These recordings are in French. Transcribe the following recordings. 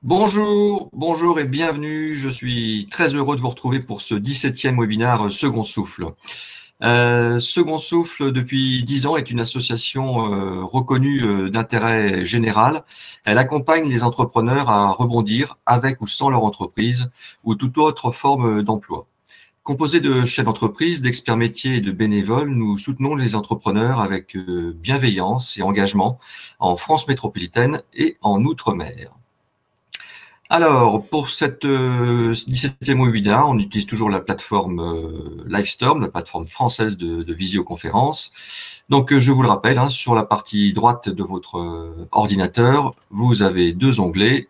Bonjour, bonjour et bienvenue. Je suis très heureux de vous retrouver pour ce 17e webinaire Second Souffle. Second Souffle, depuis 10 ans, est une association reconnue d'intérêt général. Elle accompagne les entrepreneurs à rebondir avec ou sans leur entreprise ou toute autre forme d'emploi. Composée de chefs d'entreprise, d'experts métiers et de bénévoles, nous soutenons les entrepreneurs avec bienveillance et engagement en France métropolitaine et en Outre-mer. Alors, pour cette 17e webinaire, on utilise toujours la plateforme Livestorm, la plateforme française de visioconférence. Donc, je vous le rappelle, hein, sur la partie droite de votre ordinateur, vous avez deux onglets,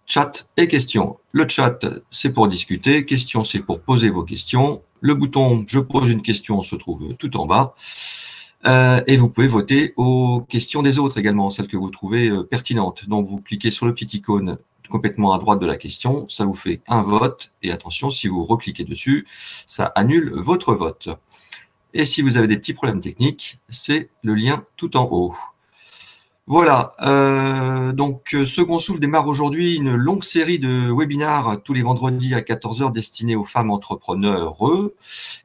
chat et questions. Le chat, c'est pour discuter, questions, c'est pour poser vos questions. Le bouton « Je pose une question » se trouve tout en bas. Et vous pouvez voter aux questions des autres également, celles que vous trouvez pertinentes. Donc, vous cliquez sur le petit icône complètement à droite de la question, ça vous fait un vote. Et attention, si vous recliquez dessus, ça annule votre vote. Et si vous avez des petits problèmes techniques, c'est le lien tout en haut. Voilà, donc Second Souffle démarre aujourd'hui une longue série de webinars tous les vendredis à 14 h destinés aux femmes entrepreneurs.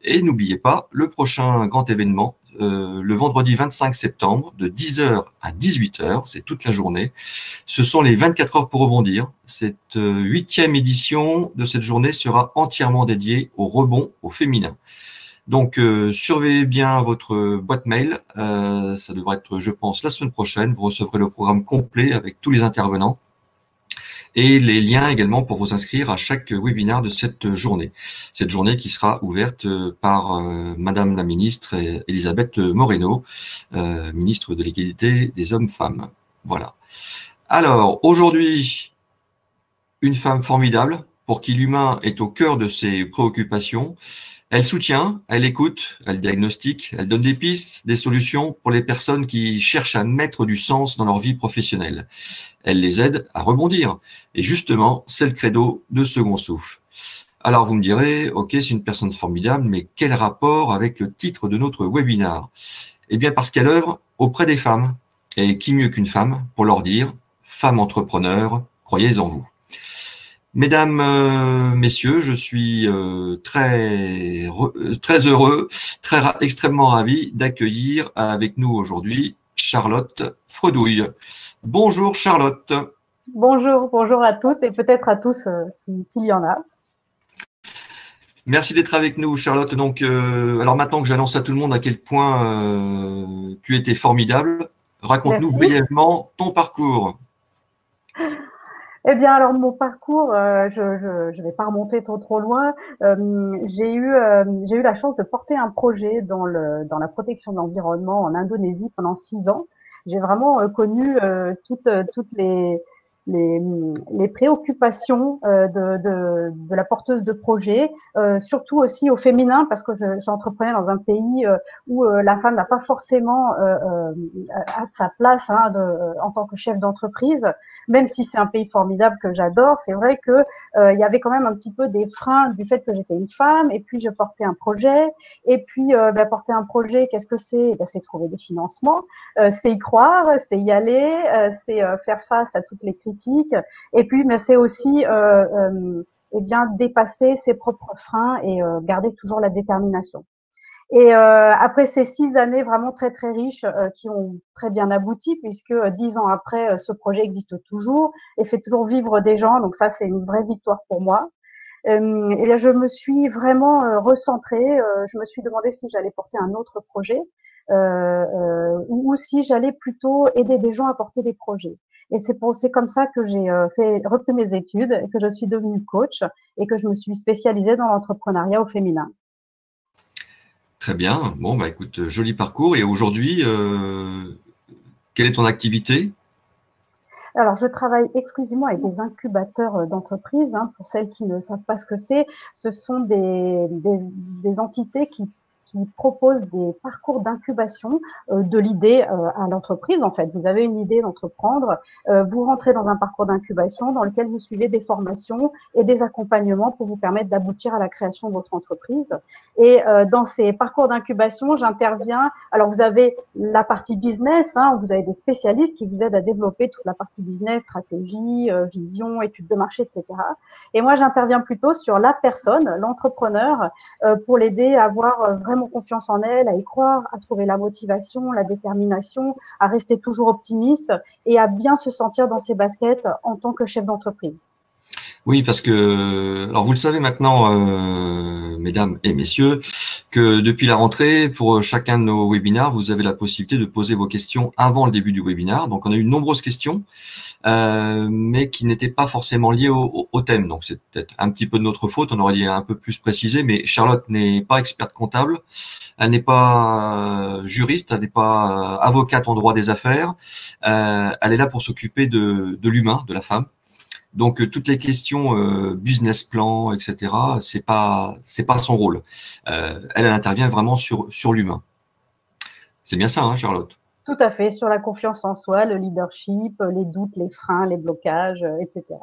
Et n'oubliez pas, le prochain grand événement, le vendredi 25 septembre, de 10 h à 18 h, c'est toute la journée. Ce sont les 24 heures pour rebondir. Cette 8e édition de cette journée sera entièrement dédiée au rebond au féminin. Donc, surveillez bien votre boîte mail. Ça devrait être, je pense, la semaine prochaine. Vous recevrez le programme complet avec tous les intervenants et les liens également pour vous inscrire à chaque webinaire de cette journée. Cette journée qui sera ouverte par Madame la ministre Elisabeth Moreno, ministre de l'égalité des hommes-femmes. Voilà. Alors, aujourd'hui, une femme formidable pour qui l'humain est au cœur de ses préoccupations. Elle soutient, elle écoute, elle diagnostique, elle donne des pistes, des solutions pour les personnes qui cherchent à mettre du sens dans leur vie professionnelle. Elle les aide à rebondir. Et justement, c'est le credo de Second Souffle. Alors vous me direz, ok, c'est une personne formidable, mais quel rapport avec le titre de notre webinaire? Eh bien parce qu'elle œuvre auprès des femmes. Et qui mieux qu'une femme pour leur dire, femmes entrepreneurs, croyez en vous. Mesdames, messieurs, je suis très heureux, extrêmement ravi d'accueillir avec nous aujourd'hui Charlotte Fredouille. Bonjour Charlotte. Bonjour, bonjour à toutes et peut-être à tous s'il y en a. Merci d'être avec nous Charlotte. Donc, alors maintenant que j'annonce à tout le monde à quel point tu étais formidable, raconte-nous brièvement ton parcours. Eh bien, alors mon parcours, je vais pas remonter trop loin. J'ai eu la chance de porter un projet dans la protection de l'environnement en Indonésie pendant 6 ans. J'ai vraiment connu toutes les, les préoccupations de la porteuse de projet, surtout aussi au féminin parce que j'entreprenais dans un pays où la femme n'a pas forcément sa place en tant que chef d'entreprise. Même si c'est un pays formidable que j'adore, c'est vrai que il y avait quand même un petit peu des freins du fait que j'étais une femme et puis je portais un projet et puis porter un projet, qu'est-ce que c'est? C'est trouver des financements, c'est y croire, c'est y aller, c'est faire face à toutes les critiques et puis mais c'est aussi eh bien dépasser ses propres freins et garder toujours la détermination. Et après ces 6 années vraiment très très riches qui ont très bien abouti puisque 10 ans après ce projet existe toujours et fait toujours vivre des gens, donc ça c'est une vraie victoire pour moi. Et là je me suis vraiment recentrée, je me suis demandé si j'allais porter un autre projet ou si j'allais plutôt aider des gens à porter des projets. Et c'est comme ça que j'ai repris mes études, que je suis devenue coach et que je me suis spécialisée dans l'entrepreneuriat au féminin. Très bien. Bon, bah écoute, joli parcours. Et aujourd'hui, quelle est ton activité? Alors, je travaille exclusivement avec des incubateurs d'entreprises. Pour celles qui ne savent pas ce que c'est, ce sont des entités qui qui propose des parcours d'incubation de l'idée à l'entreprise. En fait, vous avez une idée d'entreprendre, vous rentrez dans un parcours d'incubation dans lequel vous suivez des formations et des accompagnements pour vous permettre d'aboutir à la création de votre entreprise. Et dans ces parcours d'incubation, j'interviens. Alors, vous avez la partie business, hein, vous avez des spécialistes qui vous aident à développer toute la partie business, stratégie, vision, études de marché, etc. Et moi, j'interviens plutôt sur la personne, l'entrepreneur, pour l'aider à avoir vraiment confiance en elle, à y croire, à trouver la motivation, la détermination, à rester toujours optimiste et à bien se sentir dans ses baskets en tant que chef d'entreprise. Oui, parce que, alors vous le savez maintenant, mesdames et messieurs, que depuis la rentrée, pour chacun de nos webinaires, vous avez la possibilité de poser vos questions avant le début du webinaire. Donc, on a eu de nombreuses questions, mais qui n'étaient pas forcément liées au thème. Donc, c'est peut-être un petit peu de notre faute. On aurait dû un peu plus préciser, mais Charlotte n'est pas experte comptable, elle n'est pas juriste, elle n'est pas avocate en droit des affaires. Elle est là pour s'occuper de l'humain, de la femme. Donc toutes les questions business plan, etc. C'est pas son rôle. Elle intervient vraiment sur l'humain. C'est bien ça, hein, Charlotte? Tout à fait, sur la confiance en soi, le leadership, les doutes, les freins, les blocages, etc.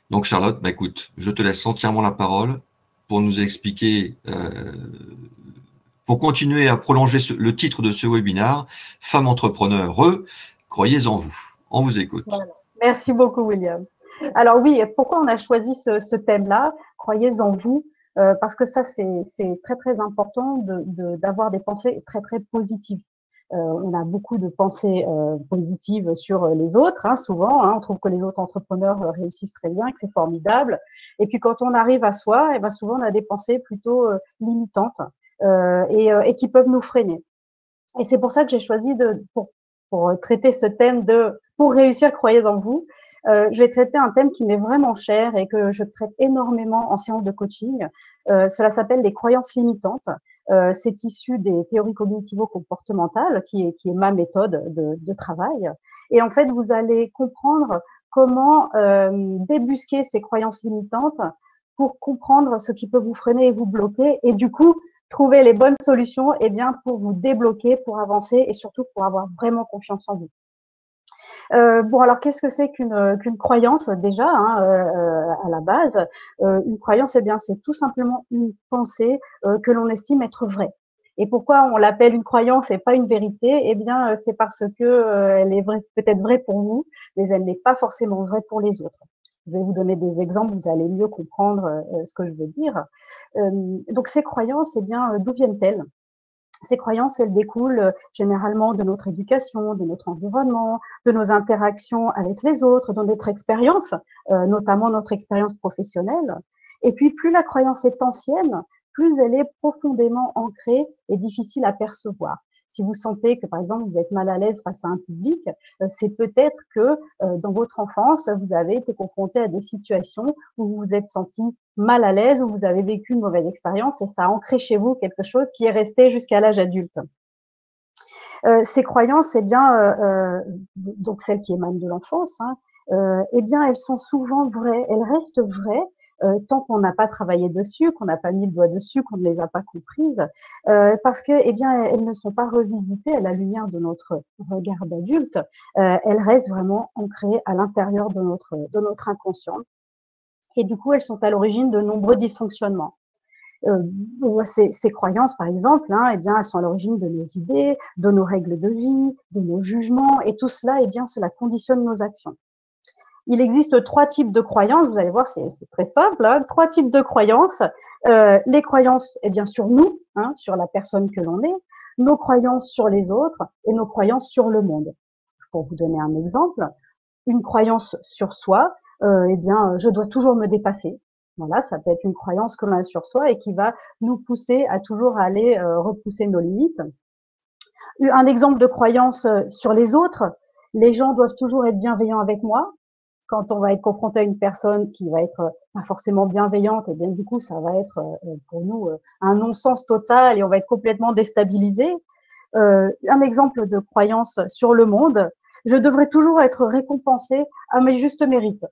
Donc Charlotte, bah écoute, je te laisse entièrement la parole pour nous expliquer, pour continuer à prolonger le titre de ce webinaire, Femmes entrepreneurs, croyez en vous. On vous écoute. Voilà. Merci beaucoup, William. Alors oui, pourquoi on a choisi ce thème-là? Croyez en vous, parce que ça, c'est très, très important d'avoir des pensées très, très positives. On a beaucoup de pensées positives sur les autres, hein, souvent. Hein, on trouve que les autres entrepreneurs réussissent très bien, que c'est formidable. Et puis quand on arrive à soi, eh ben souvent on a des pensées plutôt limitantes et qui peuvent nous freiner. Et c'est pour ça que j'ai choisi pour traiter ce thème pour réussir, croyez en vous. Je vais traiter un thème qui m'est vraiment cher et que je traite énormément en séance de coaching. Cela s'appelle les croyances limitantes. C'est issu des théories cognitivo-comportementales, qui est ma méthode de travail. Et en fait, vous allez comprendre comment débusquer ces croyances limitantes pour comprendre ce qui peut vous freiner et vous bloquer, et du coup trouver les bonnes solutions, eh bien pour vous débloquer, pour avancer et surtout pour avoir vraiment confiance en vous. Bon, alors qu'est-ce que c'est qu'une croyance déjà, hein, à la base? Une croyance, eh bien, c'est tout simplement une pensée que l'on estime être vraie. Et pourquoi on l'appelle une croyance et pas une vérité? Eh bien, c'est parce que elle est peut-être vraie pour vous, mais elle n'est pas forcément vraie pour les autres. Je vais vous donner des exemples, vous allez mieux comprendre ce que je veux dire. Donc ces croyances, eh bien, d'où viennent-elles? Ces croyances, elles découlent généralement de notre éducation, de notre environnement, de nos interactions avec les autres, de notre expérience, notamment notre expérience professionnelle. Et puis, plus la croyance est ancienne, plus elle est profondément ancrée et difficile à percevoir. Si vous sentez que, par exemple, vous êtes mal à l'aise face à un public, c'est peut-être que dans votre enfance, vous avez été confronté à des situations où vous vous êtes senti mal à l'aise, où vous avez vécu une mauvaise expérience et ça a ancré chez vous quelque chose qui est resté jusqu'à l'âge adulte. Ces croyances, eh bien, donc celles qui émanent de l'enfance, hein, eh bien, elles sont souvent vraies, elles restent vraies tant qu'on n'a pas travaillé dessus, qu'on n'a pas mis le doigt dessus, qu'on ne les a pas comprises, parce que, eh bien, elles ne sont pas revisitées à la lumière de notre regard d'adulte. Elles restent vraiment ancrées à l'intérieur de notre inconscient. Et du coup, elles sont à l'origine de nombreux dysfonctionnements. Ces croyances, par exemple, hein, eh bien, elles sont à l'origine de nos idées, de nos règles de vie, de nos jugements, et tout cela, eh bien, cela conditionne nos actions. Il existe 3 types de croyances, vous allez voir, c'est très simple, hein, 3 types de croyances. Les croyances, eh bien, sur nous, hein, sur la personne que l'on est, nos croyances sur les autres et nos croyances sur le monde. Pour vous donner un exemple, une croyance sur soi, eh bien, je dois toujours me dépasser. Voilà, ça peut être une croyance que l'on a sur soi et qui va nous pousser à toujours aller repousser nos limites. Un exemple de croyance sur les autres, les gens doivent toujours être bienveillants avec moi. Quand on va être confronté à une personne qui va être pas forcément bienveillante, et bien du coup, ça va être pour nous un non-sens total et on va être complètement déstabilisé. Un exemple de croyance sur le monde, je devrais toujours être récompensé à mes justes mérites.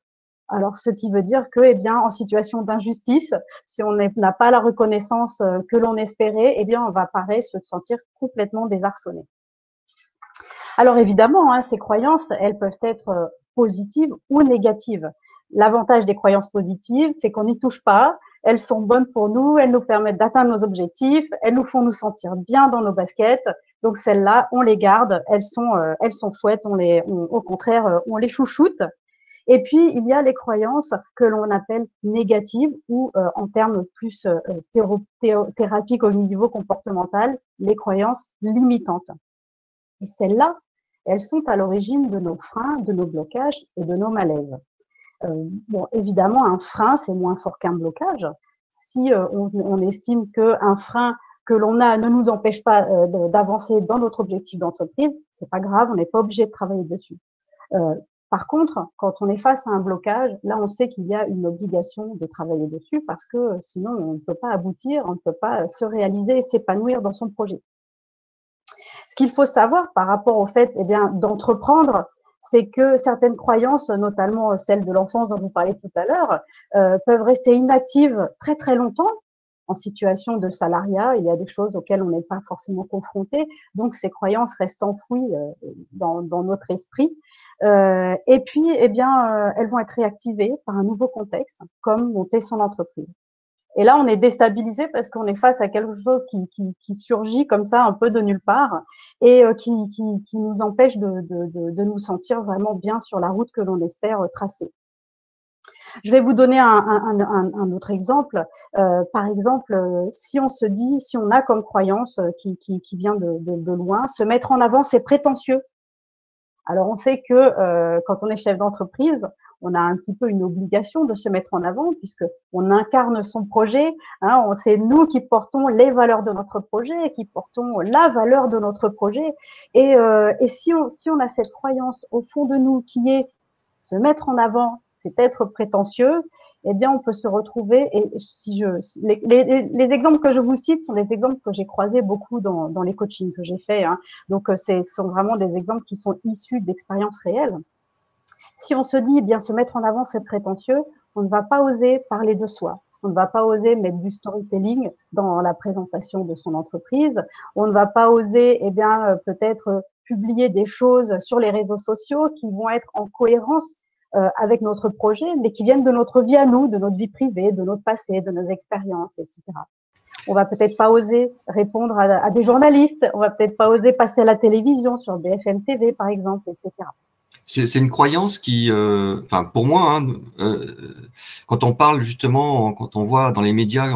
Alors, ce qui veut dire que, eh bien, en situation d'injustice, si on n'a pas la reconnaissance que l'on espérait, eh bien, on va paraître se sentir complètement désarçonné. Alors évidemment, hein, ces croyances, elles peuvent être positives ou négatives. L'avantage des croyances positives, c'est qu'on n'y touche pas, elles sont bonnes pour nous, elles nous permettent d'atteindre nos objectifs, elles nous font nous sentir bien dans nos baskets. Donc celles-là, on les garde, elles sont chouettes, au contraire, on les chouchoute. Et puis il y a les croyances que l'on appelle négatives ou en termes plus thérapie cognitivo-comportementale, les croyances limitantes. Et celles-là, elles sont à l'origine de nos freins, de nos blocages et de nos malaises. Bon, évidemment, un frein, c'est moins fort qu'un blocage. Si on estime qu'un frein que l'on a ne nous empêche pas d'avancer dans notre objectif d'entreprise, c'est pas grave, on n'est pas obligé de travailler dessus. Par contre, quand on est face à un blocage, là, on sait qu'il y a une obligation de travailler dessus parce que sinon, on ne peut pas aboutir, on ne peut pas se réaliser et s'épanouir dans son projet. Ce qu'il faut savoir par rapport au fait eh bien, d'entreprendre, c'est que certaines croyances, notamment celles de l'enfance dont vous parlez tout à l'heure, peuvent rester inactives très très longtemps en situation de salariat. Il y a des choses auxquelles on n'est pas forcément confronté, donc ces croyances restent enfouies dans notre esprit. Et puis, eh bien, elles vont être réactivées par un nouveau contexte, comme monter son entreprise. Et là, on est déstabilisé parce qu'on est face à quelque chose qui surgit comme ça, un peu de nulle part, et qui nous empêche de nous sentir vraiment bien sur la route que l'on espère tracer. Je vais vous donner un autre exemple. Par exemple, si on se dit, si on a comme croyance qui vient de loin, se mettre en avant, c'est prétentieux. Alors, on sait que quand on est chef d'entreprise, on a un petit peu une obligation de se mettre en avant puisque on incarne son projet. Hein, c'est nous qui portons les valeurs de notre projet, qui portons la valeur de notre projet. Et si on a cette croyance au fond de nous qui est se mettre en avant, c'est être prétentieux, eh bien, on peut se retrouver. Et les exemples que je vous cite sont des exemples que j'ai croisés beaucoup dans les coachings que j'ai faits. Hein. Donc, ce sont vraiment des exemples qui sont issus d'expériences réelles. Si on se dit, eh bien, se mettre en avant, c'est prétentieux, on ne va pas oser parler de soi. On ne va pas oser mettre du storytelling dans la présentation de son entreprise. On ne va pas oser, eh bien, peut-être publier des choses sur les réseaux sociaux qui vont être en cohérence avec notre projet, mais qui viennent de notre vie à nous, de notre vie privée, de notre passé, de nos expériences, etc. On va peut-être pas oser répondre à des journalistes. On va peut-être pas oser passer à la télévision sur BFM TV, par exemple, etc. C'est une croyance qui, enfin pour moi, hein, quand on parle justement, quand on voit dans les médias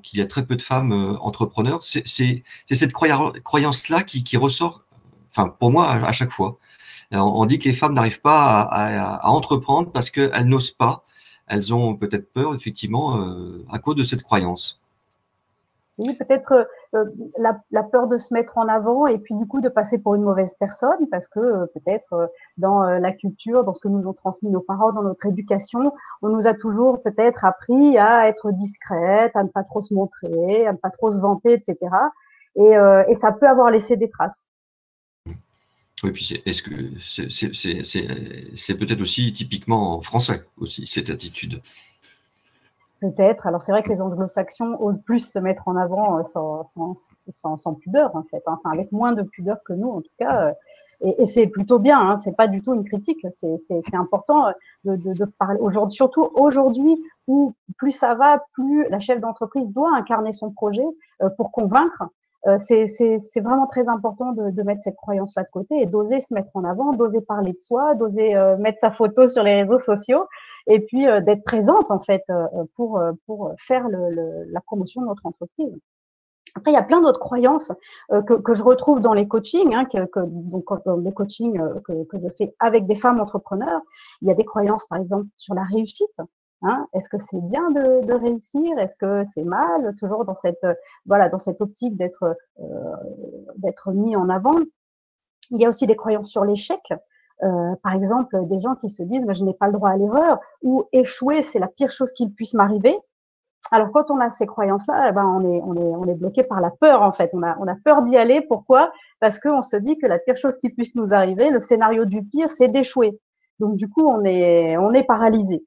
qu'il y a très peu de femmes entrepreneurs, c'est cette croyance-là qui ressort, enfin pour moi à chaque fois. On dit que les femmes n'arrivent pas à entreprendre parce qu'elles n'osent pas. Elles ont peut-être peur, effectivement, à cause de cette croyance. Oui, peut-être la peur de se mettre en avant et puis du coup de passer pour une mauvaise personne parce que peut-être dans la culture, dans ce que nous ont transmis nos parents, dans notre éducation, on nous a toujours peut-être appris à être discrète, à ne pas trop se montrer, à ne pas trop se vanter, etc. Et ça peut avoir laissé des traces. Oui, puis est-ce que c'est peut-être aussi typiquement français aussi cette attitude. Peut-être. Alors c'est vrai que les anglo-saxons osent plus se mettre en avant sans pudeur en fait, hein. Enfin avec moins de pudeur que nous en tout cas. Et c'est plutôt bien, hein. C'est pas du tout une critique. C'est important de parler aujourd'hui, surtout aujourd'hui où plus ça va, plus la chef d'entreprise doit incarner son projet pour convaincre. C'est vraiment très important de mettre cette croyance-là de côté et d'oser se mettre en avant, d'oser parler de soi, d'oser mettre sa photo sur les réseaux sociaux et puis d'être présente en fait pour faire la promotion de notre entreprise. Après, il y a plein d'autres croyances que je retrouve dans les coachings, hein, donc dans les coachings que je fais avec des femmes entrepreneurs. Il y a des croyances, par exemple, sur la réussite. Hein, est-ce que c'est bien de réussir? Est-ce que c'est mal? Toujours dans cette dans cette optique d'être mis en avant. Il y a aussi des croyances sur l'échec. Par exemple, des gens qui se disent je n'ai pas le droit à l'erreur ou échouer, c'est la pire chose qui puisse m'arriver. Alors quand on a ces croyances-là, on est bloqué par la peur en fait. On a peur d'y aller. Pourquoi? Parce qu'on se dit que la pire chose qui puisse nous arriver, le scénario du pire, c'est d'échouer. Donc du coup, on est paralysé.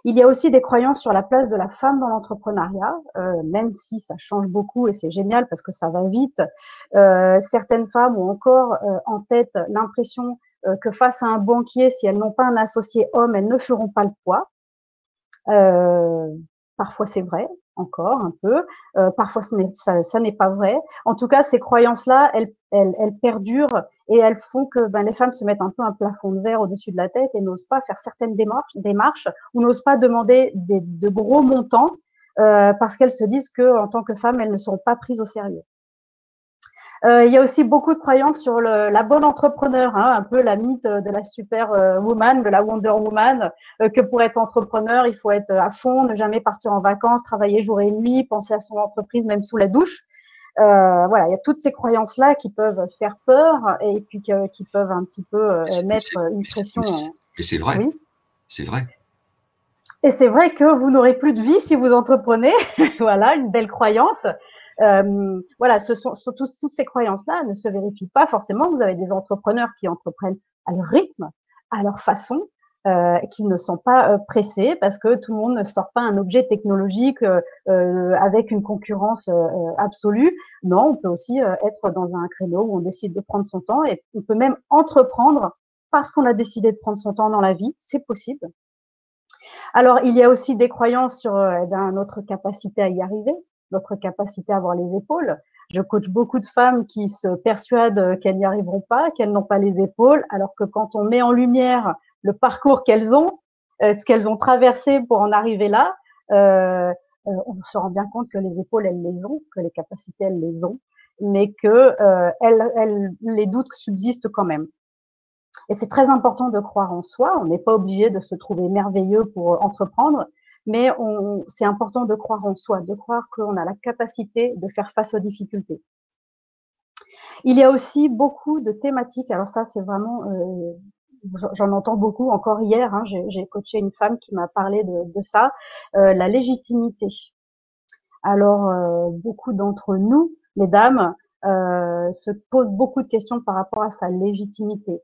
Il y a aussi des croyances sur la place de la femme dans l'entrepreneuriat, même si ça change beaucoup et c'est génial parce que ça va vite. Certaines femmes ont encore en tête l'impression que face à un banquier, si elles n'ont pas un associé homme, elles ne feront pas le poids. Parfois c'est vrai, encore un peu. Parfois ça n'est pas vrai. En tout cas, ces croyances-là, elles perdurent et elles font que les femmes se mettent un peu un plafond de verre au-dessus de la tête et n'osent pas faire certaines démarches ou n'osent pas demander de gros montants parce qu'elles se disent que en tant que femmes, elles ne seront pas prises au sérieux. Il y a aussi beaucoup de croyances sur la bonne entrepreneur, hein, un peu la mythe de la super woman, de la Wonder Woman, que pour être entrepreneur, il faut être à fond, ne jamais partir en vacances, travailler jour et nuit, penser à son entreprise même sous la douche. Voilà, il y a toutes ces croyances-là qui peuvent faire peur et puis qui peuvent un petit peu mettre une pression. Mais c'est vrai, oui. C'est vrai. Et c'est vrai que vous n'aurez plus de vie si vous entreprenez. Voilà, une belle croyance. Voilà, toutes ces croyances-là ne se vérifient pas forcément. Vous avez des entrepreneurs qui entreprennent à leur rythme, à leur façon, qui ne sont pas pressés parce que tout le monde ne sort pas un objet technologique avec une concurrence absolue. Non, on peut aussi être dans un créneau où on décide de prendre son temps et on peut même entreprendre parce qu'on a décidé de prendre son temps dans la vie. C'est possible. Alors, il y a aussi des croyances sur notre capacité à y arriver, notre capacité à avoir les épaules. Je coach beaucoup de femmes qui se persuadent qu'elles n'y arriveront pas, qu'elles n'ont pas les épaules, alors que quand on met en lumière le parcours qu'elles ont, ce qu'elles ont traversé pour en arriver là, on se rend bien compte que les épaules, elles les ont, que les capacités, elles les ont, mais que les doutes subsistent quand même. Et c'est très important de croire en soi. On n'est pas obligé de se trouver merveilleux pour entreprendre, mais c'est important de croire en soi, de croire qu'on a la capacité de faire face aux difficultés. Il y a aussi beaucoup de thématiques. Alors ça, c'est vraiment, j'en entends beaucoup. Encore hier, hein, j'ai coaché une femme qui m'a parlé de ça, la légitimité. Alors, beaucoup d'entre nous, mesdames, se posent beaucoup de questions par rapport à sa légitimité.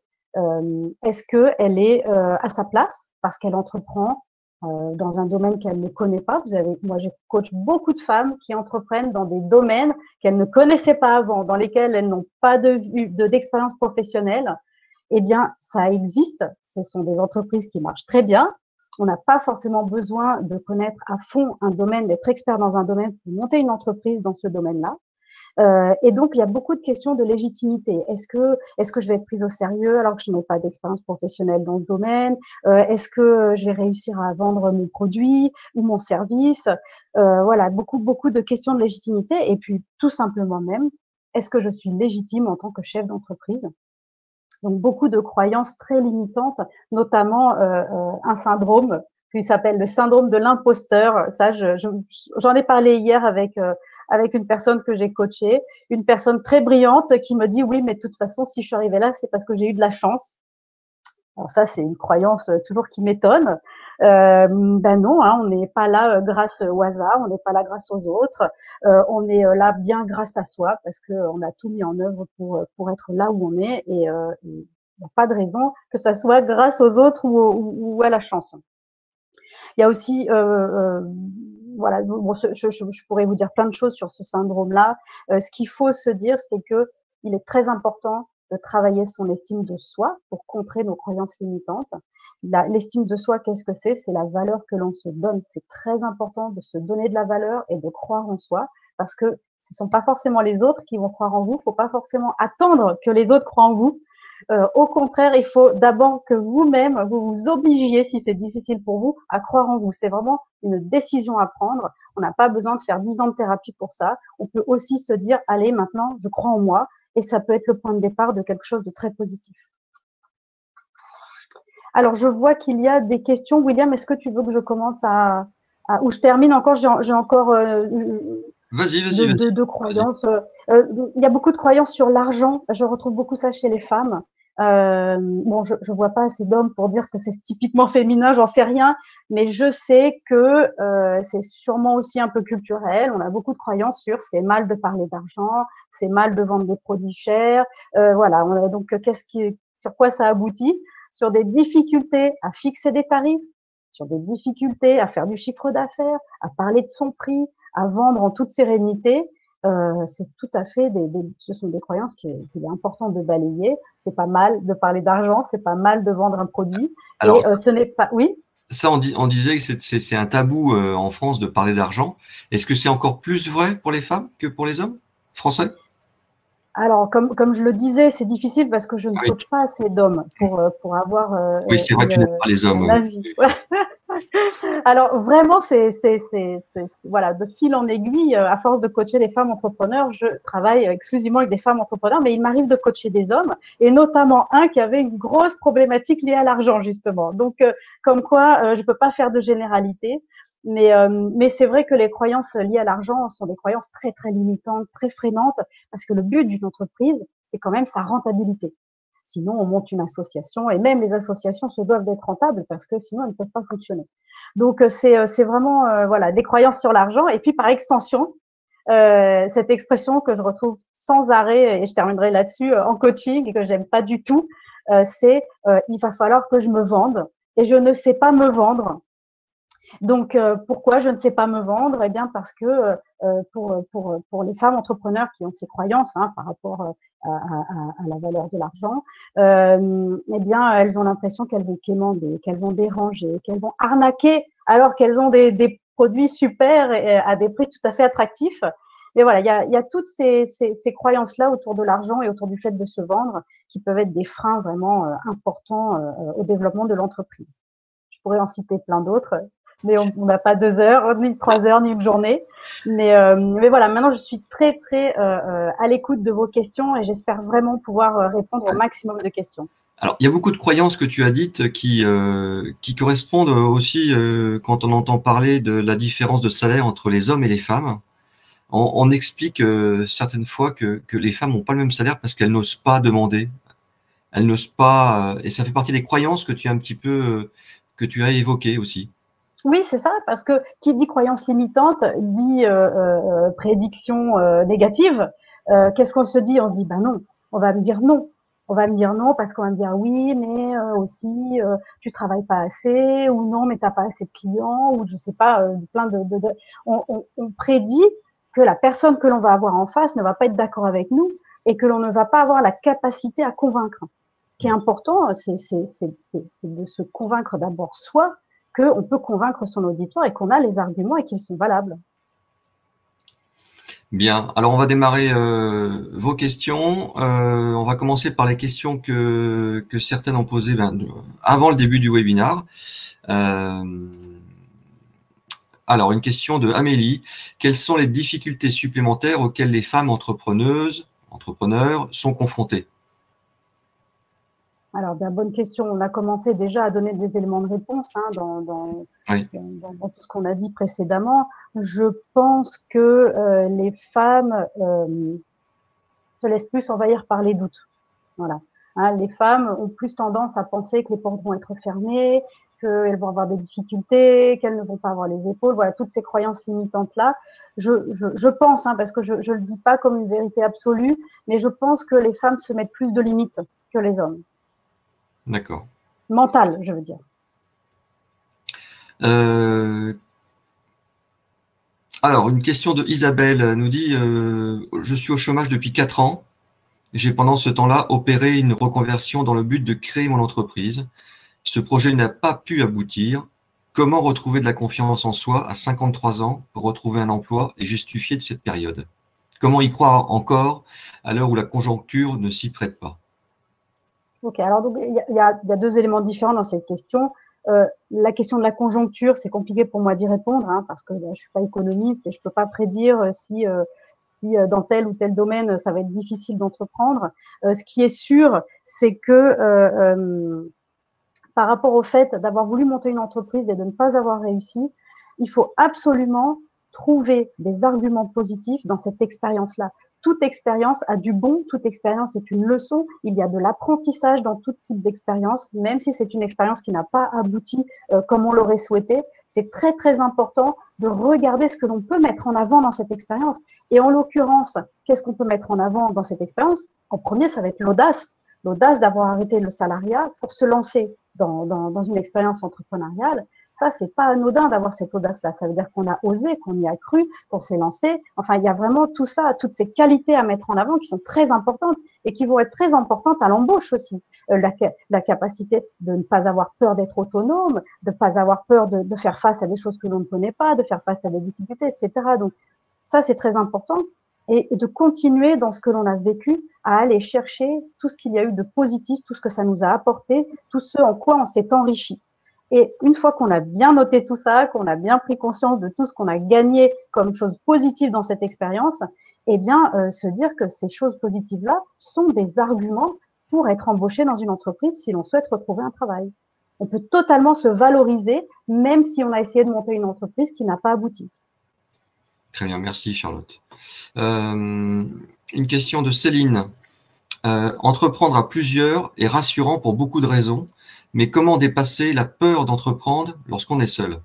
Est-ce qu'elle est à sa place parce qu'elle entreprend dans un domaine qu'elle ne connaît pas? Moi, je coach beaucoup de femmes qui entreprennent dans des domaines qu'elles ne connaissaient pas avant, dans lesquels elles n'ont pas d'expérience professionnelle. Eh bien, ça existe. Ce sont des entreprises qui marchent très bien. On n'a pas forcément besoin de connaître à fond un domaine, d'être expert dans un domaine pour monter une entreprise dans ce domaine-là. Et donc, il y a beaucoup de questions de légitimité. Est-ce que je vais être prise au sérieux alors que je n'ai pas d'expérience professionnelle dans ce domaine? Est-ce que je vais réussir à vendre mon produit ou mon service? Voilà, beaucoup de questions de légitimité. Et puis, tout simplement même, est-ce que je suis légitime en tant que chef d'entreprise? Donc, beaucoup de croyances très limitantes, notamment un syndrome qui s'appelle le syndrome de l'imposteur. Ça, j'en ai parlé hier avec une personne que j'ai coachée, une personne très brillante qui me dit oui, mais de toute façon, si je suis arrivée là, c'est parce que j'ai eu de la chance. Alors ça, c'est une croyance toujours qui m'étonne. Ben non, hein, on n'est pas là grâce au hasard, on n'est pas là grâce aux autres, on est là bien grâce à soi parce qu'on a tout mis en œuvre pour être là où on est et il n'y a pas de raison que ça soit grâce aux autres ou à la chance. Il y a aussi voilà, bon, je pourrais vous dire plein de choses sur ce syndrome-là. Ce qu'il faut se dire, c'est que il est très important de travailler son estime de soi pour contrer nos croyances limitantes. L'estime de soi, qu'est-ce que c'est? C'est la valeur que l'on se donne. C'est très important de se donner de la valeur et de croire en soi parce que ce ne sont pas forcément les autres qui vont croire en vous. Il ne faut pas forcément attendre que les autres croient en vous. Au contraire, il faut d'abord que vous-même, vous vous obligiez, si c'est difficile pour vous, à croire en vous. C'est vraiment une décision à prendre. On n'a pas besoin de faire 10 ans de thérapie pour ça. On peut aussi se dire, allez, maintenant, je crois en moi. Et ça peut être le point de départ de quelque chose de très positif. Alors, je vois qu'il y a des questions. William, est-ce que tu veux que je commence ou je termine encore? J'ai encore Vas-y. de croyances. Il y a beaucoup de croyances sur l'argent. Je retrouve beaucoup ça chez les femmes. Bon, je vois pas assez d'hommes pour dire que c'est typiquement féminin, j'en sais rien, mais je sais que c'est sûrement aussi un peu culturel. On a beaucoup de croyances sur c'est mal de parler d'argent, c'est mal de vendre des produits chers. Voilà. Donc, sur quoi ça aboutit? Sur des difficultés à fixer des tarifs, sur des difficultés à faire du chiffre d'affaires, à parler de son prix, à vendre en toute sérénité, c'est tout à fait ce sont des croyances qu'il est important de balayer. C'est pas mal de parler d'argent, c'est pas mal de vendre un produit. Alors, Et ce n'est pas, oui. Ça, on disait que c'est un tabou en France de parler d'argent. Est-ce que c'est encore plus vrai pour les femmes que pour les hommes français? Alors, comme je le disais, c'est difficile parce que je ne Oui, coach pas assez d'hommes pour avoir oui, c'est vrai que tu n'aimes pas les hommes. un avis. Alors vraiment, voilà, de fil en aiguille, à force de coacher les femmes entrepreneurs, je travaille exclusivement avec des femmes entrepreneurs, mais il m'arrive de coacher des hommes, et notamment un qui avait une grosse problématique liée à l'argent justement. Donc, comme quoi, je peux pas faire de généralité, mais c'est vrai que les croyances liées à l'argent sont des croyances très très limitantes, très freinantes, parce que le but d'une entreprise, c'est quand même sa rentabilité. Sinon, on monte une association, et même les associations se doivent d'être rentables parce que sinon, elles ne peuvent pas fonctionner. Donc, c'est vraiment voilà, des croyances sur l'argent. Et puis, par extension, cette expression que je retrouve sans arrêt, et je terminerai là-dessus, en coaching, et que j'aime pas du tout, c'est il va falloir que je me vende, et je ne sais pas me vendre. Donc, pourquoi je ne sais pas me vendre? Eh bien, parce que pour les femmes entrepreneurs qui ont ces croyances par rapport à la valeur de l'argent, eh bien, elles ont l'impression qu'elles vont quémander, qu'elles vont déranger, qu'elles vont arnaquer, alors qu'elles ont des produits super et à des prix tout à fait attractifs. Et voilà, il y a toutes ces croyances-là autour de l'argent et autour du fait de se vendre qui peuvent être des freins vraiment importants au développement de l'entreprise. Je pourrais en citer plein d'autres, mais on n'a pas 2 heures, ni 3 heures, ni une journée. Mais voilà, maintenant je suis très très à l'écoute de vos questions et j'espère vraiment pouvoir répondre au maximum de questions. Alors, il y a beaucoup de croyances que tu as dites qui correspondent aussi quand on entend parler de la différence de salaire entre les hommes et les femmes. On explique certaines fois que les femmes n'ont pas le même salaire parce qu'elles n'osent pas demander. Elles n'osent pas, et ça fait partie des croyances que tu as un petit peu, que tu as évoquées aussi. Oui, c'est ça, parce que qui dit croyance limitante dit prédiction négative. Qu'est-ce qu'on se dit? On se dit, ben non, on va me dire non. On va me dire non parce qu'on va me dire oui, mais aussi tu travailles pas assez, ou non, mais t'as pas assez de clients, ou je sais pas, plein de... On prédit que la personne que l'on va avoir en face ne va pas être d'accord avec nous et que l'on ne va pas avoir la capacité à convaincre. Ce qui est important, c'est de se convaincre d'abord soi, qu'on peut convaincre son auditoire et qu'on a les arguments et qu'ils sont valables. Bien, alors on va démarrer vos questions. On va commencer par les questions que certaines ont posées avant le début du webinaire. Alors, une question de Amélie. Quelles sont les difficultés supplémentaires auxquelles les femmes entrepreneurs sont confrontées? Alors, bonne question. On a commencé déjà à donner des éléments de réponse dans tout ce qu'on a dit précédemment. Je pense que les femmes se laissent plus envahir par les doutes. Voilà. Les femmes ont plus tendance à penser que les portes vont être fermées, qu'elles vont avoir des difficultés, qu'elles ne vont pas avoir les épaules. Voilà, toutes ces croyances limitantes-là. Je pense, parce que je le dis pas comme une vérité absolue, mais je pense que les femmes se mettent plus de limites que les hommes. D'accord. Mental, je veux dire. Alors, une question de Isabelle nous dit je suis au chômage depuis 4 ans. J'ai pendant ce temps-là opéré une reconversion dans le but de créer mon entreprise. Ce projet n'a pas pu aboutir. Comment retrouver de la confiance en soi à 53 ans pour retrouver un emploi et justifier de cette période? Comment y croire encore à l'heure où la conjoncture ne s'y prête pas? Ok, alors donc il y a 2 éléments différents dans cette question. La question de la conjoncture, c'est compliqué pour moi d'y répondre parce que je suis pas économiste et je peux pas prédire si dans tel ou tel domaine ça va être difficile d'entreprendre. Ce qui est sûr, c'est que par rapport au fait d'avoir voulu monter une entreprise et de ne pas avoir réussi, il faut absolument trouver des arguments positifs dans cette expérience-là. Toute expérience a du bon, toute expérience est une leçon. Il y a de l'apprentissage dans tout type d'expérience, même si c'est une expérience qui n'a pas abouti comme on l'aurait souhaité. C'est très, très important de regarder ce que l'on peut mettre en avant dans cette expérience. Et en l'occurrence, qu'est-ce qu'on peut mettre en avant dans cette expérience? En premier, ça va être l'audace. L'audace d'avoir arrêté le salariat pour se lancer dans une expérience entrepreneuriale. Ça, c'est pas anodin d'avoir cette audace-là. Ça veut dire qu'on a osé, qu'on y a cru, qu'on s'est lancé. Enfin, il y a vraiment tout ça, toutes ces qualités à mettre en avant qui sont très importantes et qui vont être très importantes à l'embauche aussi. La capacité de ne pas avoir peur d'être autonome, de ne pas avoir peur de faire face à des choses que l'on ne connaît pas, de faire face à des difficultés, etc. Donc, ça, c'est très important. Et de continuer dans ce que l'on a vécu à aller chercher tout ce qu'il y a eu de positif, tout ce que ça nous a apporté, tout ce en quoi on s'est enrichi. Et une fois qu'on a bien noté tout ça, qu'on a bien pris conscience de tout ce qu'on a gagné comme chose positive dans cette expérience, eh bien, se dire que ces choses positives-là sont des arguments pour être embauché dans une entreprise si l'on souhaite retrouver un travail. On peut totalement se valoriser, même si on a essayé de monter une entreprise qui n'a pas abouti. Très bien, merci Charlotte. Une question de Céline. Entreprendre à plusieurs est rassurant pour beaucoup de raisons, mais comment dépasser la peur d'entreprendre lorsqu'on est seul?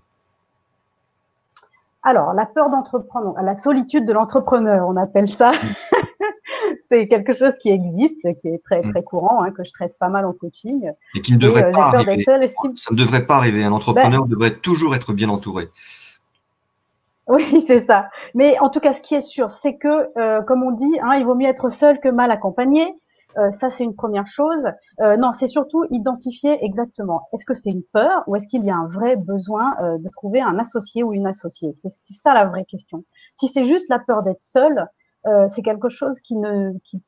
Alors, la peur d'entreprendre, la solitude de l'entrepreneur, on appelle ça. C'est quelque chose qui existe, qui est très, très courant, hein, que je traite pas mal en coaching. Et qui ne devrait pas j'ai peur arriver. d'être seule. Ça ne devrait pas arriver. Un entrepreneur devrait toujours être bien entouré. Oui, c'est ça. Mais en tout cas, ce qui est sûr, c'est que, comme on dit, hein, il vaut mieux être seul que mal accompagné. Ça, c'est une première chose. Non, c'est surtout identifier exactement. Est-ce que c'est une peur ou est-ce qu'il y a un vrai besoin de trouver un associé ou une associée? C'est ça la vraie question. Si c'est juste la peur d'être seul, c'est quelque chose qui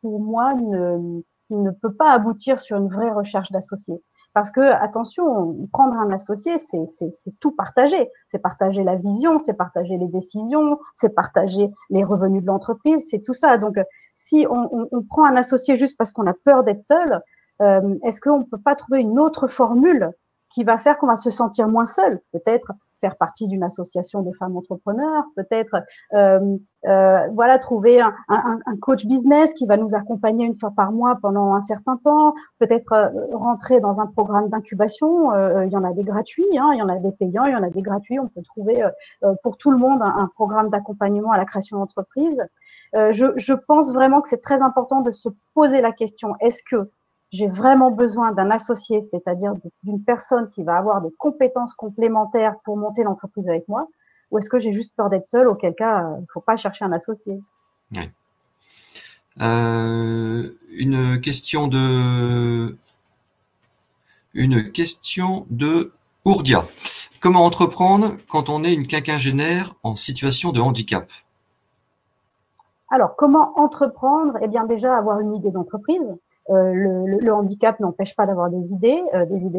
pour moi ne peut pas aboutir sur une vraie recherche d'associés. Parce que, attention, prendre un associé, c'est tout partager. C'est partager la vision, c'est partager les décisions, c'est partager les revenus de l'entreprise, c'est tout ça. Donc, si on prend un associé juste parce qu'on a peur d'être seul, est-ce qu'on ne peut pas trouver une autre formule qui va faire qu'on va se sentir moins seul? Peut-être faire partie d'une association de femmes entrepreneurs, peut-être voilà, trouver un coach business qui va nous accompagner une fois par mois pendant un certain temps, peut-être rentrer dans un programme d'incubation. Il y en a des gratuits, hein, il y en a des payants, il y en a des gratuits. On peut trouver pour tout le monde un programme d'accompagnement à la création d'entreprise. Je pense vraiment que c'est très important de se poser la question, est-ce que j'ai vraiment besoin d'un associé, c'est-à-dire d'une personne qui va avoir des compétences complémentaires pour monter l'entreprise avec moi, ou est-ce que j'ai juste peur d'être seule, auquel cas, il ne faut pas chercher un associé. Ouais. Une question de Ourdia. Comment entreprendre quand on est une quinquagénaire en situation de handicap? Alors, comment entreprendre? Eh bien, déjà, avoir une idée d'entreprise. Le handicap n'empêche pas d'avoir des idées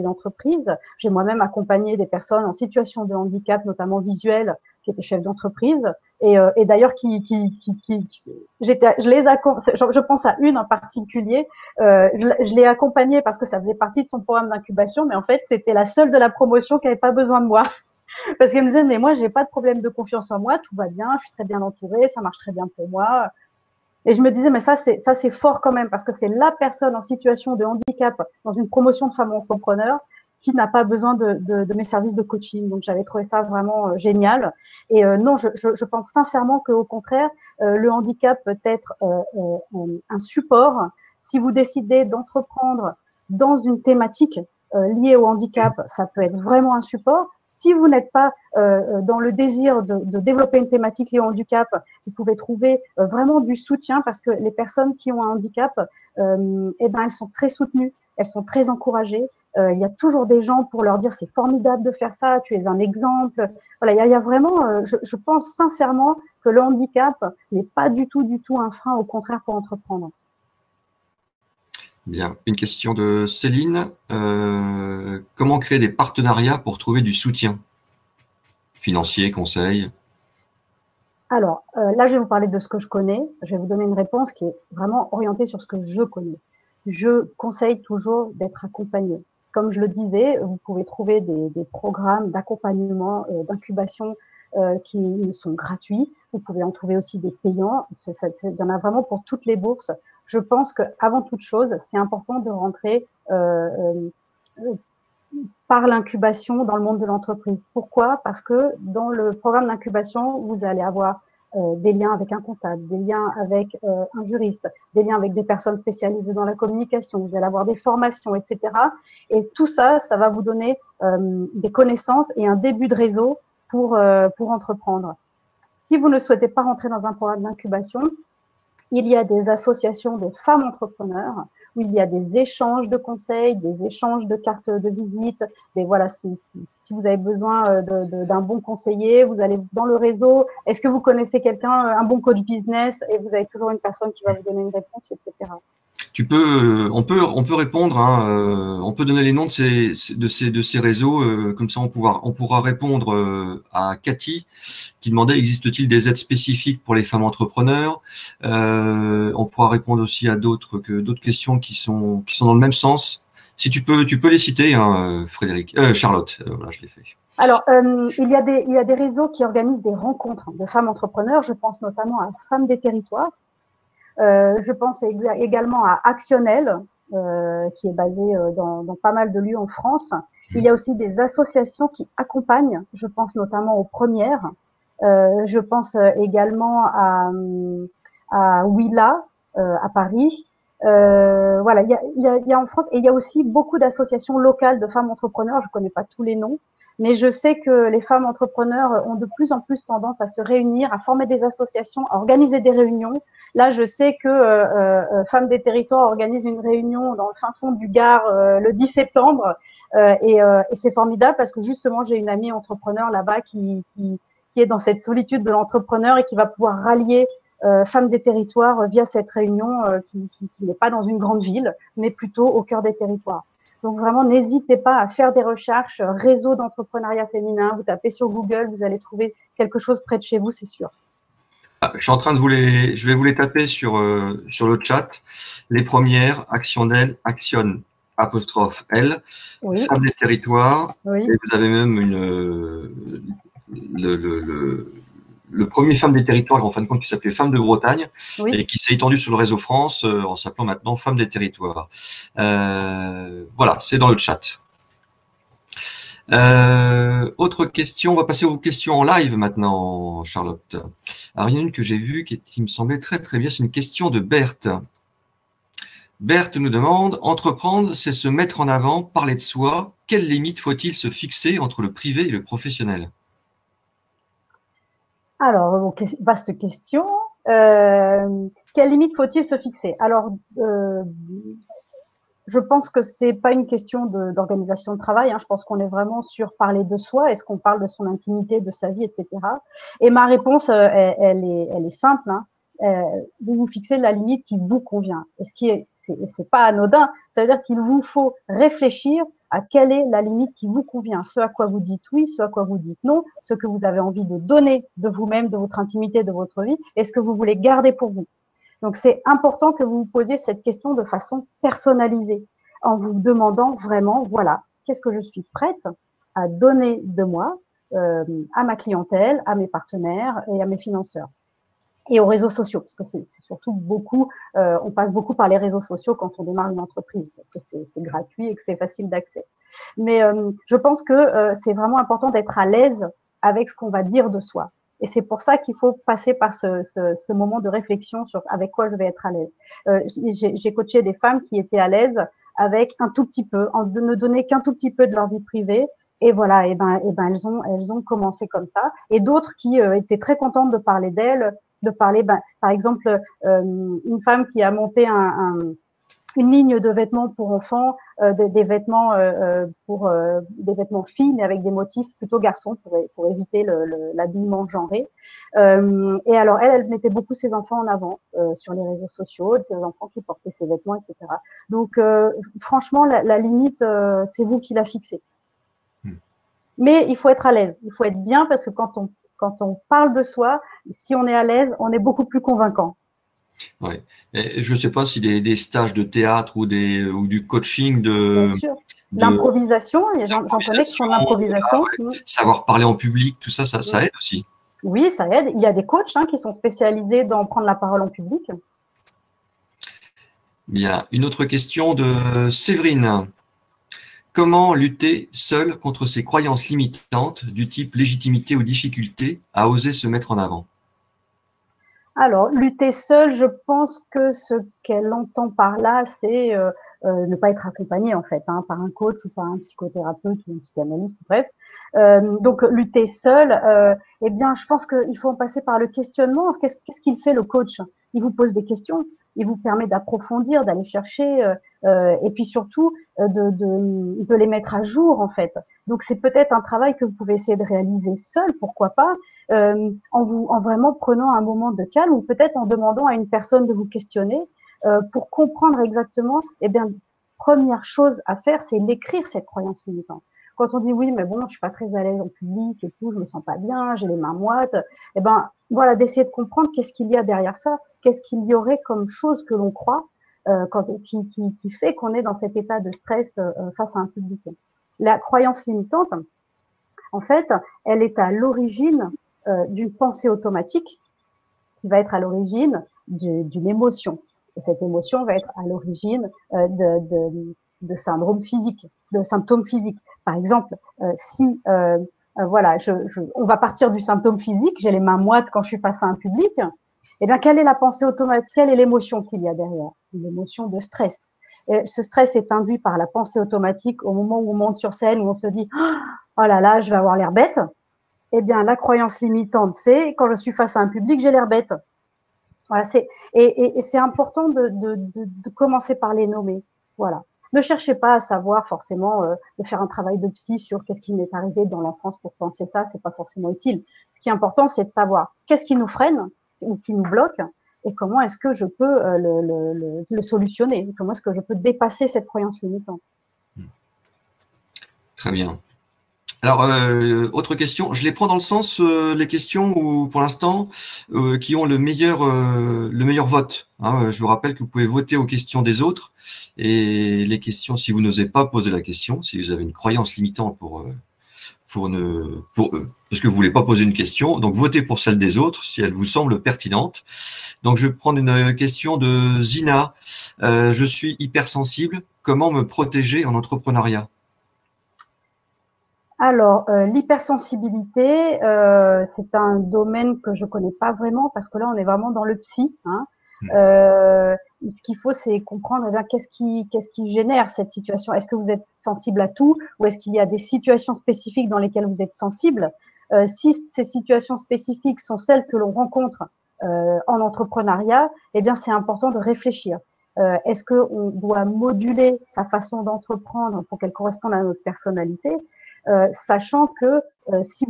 d'entreprise. J'ai moi-même accompagné des personnes en situation de handicap, notamment visuel, qui étaient chefs d'entreprise. Et d'ailleurs, je pense à une en particulier. Je l'ai accompagnée parce que ça faisait partie de son programme d'incubation, mais en fait, c'était la seule de la promotion qui n'avait pas besoin de moi. Parce qu'elle me disait, mais moi, j'ai pas de problème de confiance en moi, tout va bien, je suis très bien entourée, ça marche très bien pour moi. Et je me disais, mais ça, c'est fort quand même, parce que c'est la personne en situation de handicap dans une promotion de femmes entrepreneurs qui n'a pas besoin de mes services de coaching. Donc, j'avais trouvé ça vraiment génial. Et non, je pense sincèrement qu'au contraire, le handicap peut être un support. Si vous décidez d'entreprendre dans une thématique liée au handicap, ça peut être vraiment un support. Si vous n'êtes pas dans le désir de développer une thématique liée au handicap, vous pouvez trouver vraiment du soutien parce que les personnes qui ont un handicap, eh ben, elles sont très soutenues, elles sont très encouragées. Il y a toujours des gens pour leur dire c'est formidable de faire ça, tu es un exemple. Voilà, il y a vraiment, je pense sincèrement que le handicap n'est pas du tout un frein, au contraire pour entreprendre. Bien. Une question de Céline. Comment créer des partenariats pour trouver du soutien financier, conseil? Alors, là, je vais vous parler de ce que je connais. Je vais vous donner une réponse qui est vraiment orientée sur ce que je connais. Je conseille toujours d'être accompagné. Comme je le disais, vous pouvez trouver des programmes d'accompagnement, d'incubation qui sont gratuits. Vous pouvez en trouver aussi des payants. Il y en a vraiment pour toutes les bourses. Je pense qu'avant toute chose, c'est important de rentrer par l'incubation dans le monde de l'entreprise. Pourquoi? Parce que dans le programme d'incubation, vous allez avoir des liens avec un comptable, des liens avec un juriste, des liens avec des personnes spécialisées dans la communication, vous allez avoir des formations, etc. Et tout ça, ça va vous donner des connaissances et un début de réseau pour entreprendre. Si vous ne souhaitez pas rentrer dans un programme d'incubation, il y a des associations de femmes entrepreneurs où il y a des échanges de conseils, des échanges de cartes de visite. Et voilà, si vous avez besoin d'un bon conseiller, vous allez dans le réseau. Est-ce que vous connaissez quelqu'un, un bon coach business, et vous avez toujours une personne qui va vous donner une réponse, etc. On peut répondre, hein, on peut donner les noms de ces réseaux, comme ça on pourra répondre à Cathy qui demandait existe-t-il des aides spécifiques pour les femmes entrepreneurs. On pourra répondre aussi à d'autres questions qui sont dans le même sens. Si tu peux les citer, hein, Charlotte, voilà, je l'ai fait. Alors, il y a des réseaux qui organisent des rencontres de femmes entrepreneurs. Je pense notamment à Femmes des Territoires. Je pense également à Actionnel, qui est basé dans pas mal de lieux en France. Il y a aussi des associations qui accompagnent, je pense notamment aux premières. Je pense également à Willa, à Paris. Voilà, il y a en France, et il y a aussi beaucoup d'associations locales de femmes entrepreneurs. Je connais pas tous les noms, mais je sais que les femmes entrepreneurs ont de plus en plus tendance à se réunir, à former des associations, à organiser des réunions. Là, je sais que Femmes des Territoires organise une réunion dans le fin fond du Gard le 10 septembre. Et c'est formidable parce que justement, j'ai une amie entrepreneur là-bas qui est dans cette solitude de l'entrepreneur et qui va pouvoir rallier Femmes des Territoires via cette réunion qui n'est pas dans une grande ville, mais plutôt au cœur des territoires. Donc vraiment, n'hésitez pas à faire des recherches, réseau d'entrepreneuriat féminin, vous tapez sur Google, vous allez trouver quelque chose près de chez vous, c'est sûr. Je suis en train de je vais vous les taper sur le chat. Les premières, Actionnel, Action, apostrophe L, oui. Femmes des Territoires, oui. Et vous avez même le premier Femmes des Territoires, en fin de compte, qui s'appelait Femmes de Bretagne, oui. Et qui s'est étendu sur le réseau France en s'appelant maintenant Femmes des Territoires. Voilà, c'est dans le chat. Autre question, on va passer aux questions en live maintenant, Charlotte. Alors, il y en a une que j'ai vue qui me semblait très très bien, c'est une question de Berthe. Berthe nous demande, entreprendre, c'est se mettre en avant, parler de soi. Quelles limites faut-il se fixer entre le privé et le professionnel? Alors, vaste question. Quelles limites faut-il se fixer? Alors, je pense que c'est pas une question d'organisation de travail. Hein. Je pense qu'on est vraiment sur parler de soi. Est-ce qu'on parle de son intimité, de sa vie, etc. Et ma réponse, elle est simple. Hein. Vous vous fixez la limite qui vous convient. Et c'est pas anodin. Ça veut dire qu'il vous faut réfléchir à quelle est la limite qui vous convient. Ce à quoi vous dites oui, ce à quoi vous dites non, ce que vous avez envie de donner de vous-même, de votre intimité, de votre vie, et ce que vous voulez garder pour vous. Donc, c'est important que vous vous posiez cette question de façon personnalisée, en vous demandant vraiment, voilà, qu'est-ce que je suis prête à donner de moi à ma clientèle, à mes partenaires et à mes financeurs. Et aux réseaux sociaux, parce que c'est surtout beaucoup, on passe beaucoup par les réseaux sociaux quand on démarre une entreprise, parce que c'est gratuit et que c'est facile d'accès. Mais je pense que c'est vraiment important d'être à l'aise avec ce qu'on va dire de soi. Et c'est pour ça qu'il faut passer par ce moment de réflexion sur avec quoi je vais être à l'aise. J'ai coaché des femmes qui étaient à l'aise avec un tout petit peu, en ne donner qu'un tout petit peu de leur vie privée. Et voilà, et ben elles ont commencé comme ça. Et d'autres qui étaient très contentes de parler d'elles, de parler, par exemple, une femme qui a monté une ligne de vêtements pour enfants, des vêtements pour des vêtements filles, mais avec des motifs plutôt garçons pour éviter l'habillement genré. Et alors elle mettait beaucoup ses enfants en avant sur les réseaux sociaux, ses enfants qui portaient ses vêtements, etc. Donc franchement, la limite, c'est vous qui la fixez. Mais il faut être à l'aise, il faut être bien parce que quand on parle de soi, si on est à l'aise, on est beaucoup plus convaincant. Ouais. Et je ne sais pas si des stages de théâtre ou du coaching de. Bien sûr. L'improvisation, j'en connais qui font de l'improvisation. Savoir parler en public, tout ça, ça aide aussi. Oui, ça aide. Il y a des coachs qui sont spécialisés dans prendre la parole en public. Bien. Une autre question de Séverine. Comment lutter seul contre ces croyances limitantes du type légitimité ou difficulté à oser se mettre en avant? Alors, lutter seule, je pense que ce qu'elle entend par là, c'est ne pas être accompagnée en fait, hein, par un coach ou par un psychothérapeute ou un psychanalyste, bref. Donc, lutter seule, eh bien, je pense qu'il faut en passer par le questionnement. Qu'est-ce qu'il fait le coach? Il vous pose des questions, il vous permet d'approfondir, d'aller chercher, et puis surtout de les mettre à jour en fait. Donc, c'est peut-être un travail que vous pouvez essayer de réaliser seul, pourquoi pas, en vraiment prenant un moment de calme ou peut-être en demandant à une personne de vous questionner pour comprendre exactement. Eh bien, première chose à faire, c'est l'écrire cette croyance limitante. Quand on dit oui, mais bon, je suis pas très à l'aise en public et tout, je me sens pas bien, j'ai les mains moites. Eh ben, voilà, d'essayer de comprendre qu'est-ce qu'il y a derrière ça, qu'est-ce qu'il y aurait comme chose que l'on croit qui fait qu'on est dans cet état de stress face à un public. La croyance limitante, en fait, elle est à l'origine d'une pensée automatique qui va être à l'origine d'une émotion. Et cette émotion va être à l'origine de syndromes physiques, de symptômes physiques. Par exemple, si voilà, on va partir du symptôme physique, j'ai les mains moites quand je suis face à un public, eh bien, quelle est la pensée automatique, quelle est l'émotion qu'il y a derrière? Une émotion de stress. Et ce stress est induit par la pensée automatique au moment où on monte sur scène, où on se dit « Oh là là, je vais avoir l'air bête ». Eh bien, la croyance limitante, c'est quand je suis face à un public, j'ai l'air bête. Voilà, et c'est important de commencer par les nommer. Voilà. Ne cherchez pas à savoir forcément de faire un travail de psy sur qu'est-ce qui m'est arrivé dans l'enfance pour penser ça, c'est pas forcément utile. Ce qui est important, c'est de savoir qu'est-ce qui nous freine ou qui nous bloque et comment est-ce que je peux le solutionner, comment est-ce que je peux dépasser cette croyance limitante. Très bien. Alors, autre question, je les prends dans le sens, les questions où, pour l'instant, qui ont le meilleur vote. Hein. Je vous rappelle que vous pouvez voter aux questions des autres et les questions, si vous n'osez pas poser la question, si vous avez une croyance limitante parce que vous voulez pas poser une question, donc votez pour celle des autres si elle vous semble pertinente. Donc, je vais prendre une question de Zina. Je suis hypersensible. Comment me protéger en entrepreneuriat? Alors, l'hypersensibilité, c'est un domaine que je connais pas vraiment parce que là, on est vraiment dans le psy, hein. Ce qu'il faut, c'est comprendre, eh bien, qu'est-ce qui génère cette situation. Est-ce que vous êtes sensible à tout ou est-ce qu'il y a des situations spécifiques dans lesquelles vous êtes sensible? Si ces situations spécifiques sont celles que l'on rencontre en entrepreneuriat, eh bien, c'est important de réfléchir. Est-ce qu'on doit moduler sa façon d'entreprendre pour qu'elle corresponde à notre personnalité? Sachant que si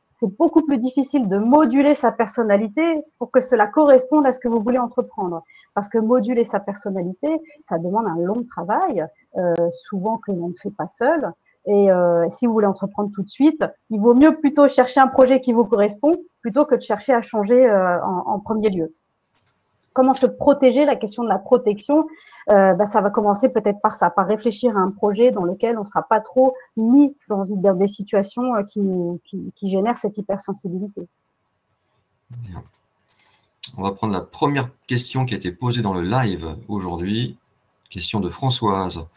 c'est beaucoup plus difficile de moduler sa personnalité pour que cela corresponde à ce que vous voulez entreprendre. Parce que moduler sa personnalité, ça demande un long travail, souvent que l'on ne fait pas seul. Et si vous voulez entreprendre tout de suite, il vaut mieux plutôt chercher un projet qui vous correspond plutôt que de chercher à changer en premier lieu. Comment se protéger? La question de la protection, ça va commencer peut-être par ça, par réfléchir à un projet dans lequel on ne sera pas trop mis dans des situations qui génèrent cette hypersensibilité. Bien. On va prendre la première question qui a été posée dans le live aujourd'hui. Question de Françoise.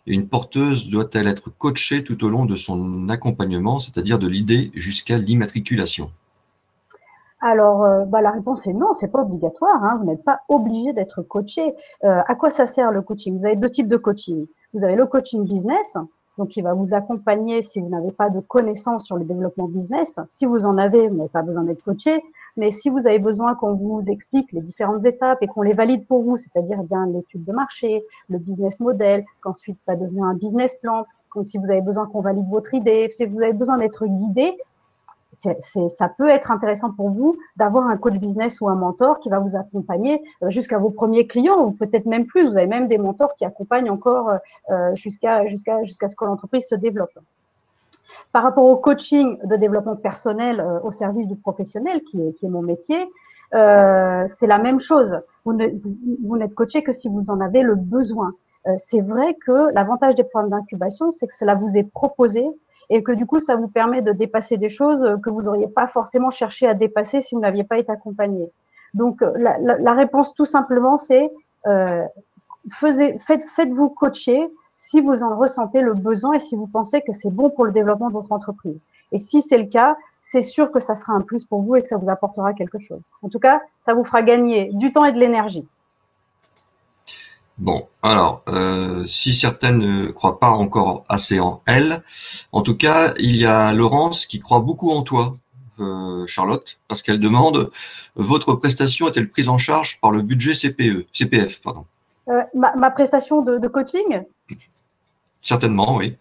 Une porteuse doit-elle être coachée tout au long de son accompagnement, c'est-à-dire de l'idée jusqu'à l'immatriculation? Alors, la réponse est non, c'est pas obligatoire, hein, vous n'êtes pas obligé d'être coaché. À quoi ça sert le coaching? Vous avez deux types de coaching. Vous avez le coaching business, donc qui va vous accompagner si vous n'avez pas de connaissances sur le développement business. Si vous en avez, vous n'avez pas besoin d'être coaché. Mais si vous avez besoin qu'on vous explique les différentes étapes et qu'on les valide pour vous, c'est-à-dire bien l'étude de marché, le business model, qu'ensuite va devenir un business plan, si vous avez besoin qu'on valide votre idée, si vous avez besoin d'être guidé, ça peut être intéressant pour vous d'avoir un coach business ou un mentor qui va vous accompagner jusqu'à vos premiers clients ou peut-être même plus. Vous avez même des mentors qui accompagnent encore jusqu'à ce que l'entreprise se développe. Par rapport au coaching de développement personnel au service du professionnel, qui est mon métier, c'est la même chose. Vous n'êtes coaché que si vous en avez le besoin. C'est vrai que l'avantage des programmes d'incubation, c'est que cela vous est proposé et que du coup, ça vous permet de dépasser des choses que vous n'auriez pas forcément cherché à dépasser si vous n'aviez pas été accompagné. Donc, la réponse tout simplement, c'est faites-vous coacher si vous en ressentez le besoin et si vous pensez que c'est bon pour le développement de votre entreprise. Et si c'est le cas, c'est sûr que ça sera un plus pour vous et que ça vous apportera quelque chose. En tout cas, ça vous fera gagner du temps et de l'énergie. Bon, alors, si certaines ne croient pas encore assez en elles, en tout cas, il y a Laurence qui croit beaucoup en toi, Charlotte, parce qu'elle demande, votre prestation est-elle prise en charge par le budget CPF, pardon. Ma prestation de coaching? Certainement, oui.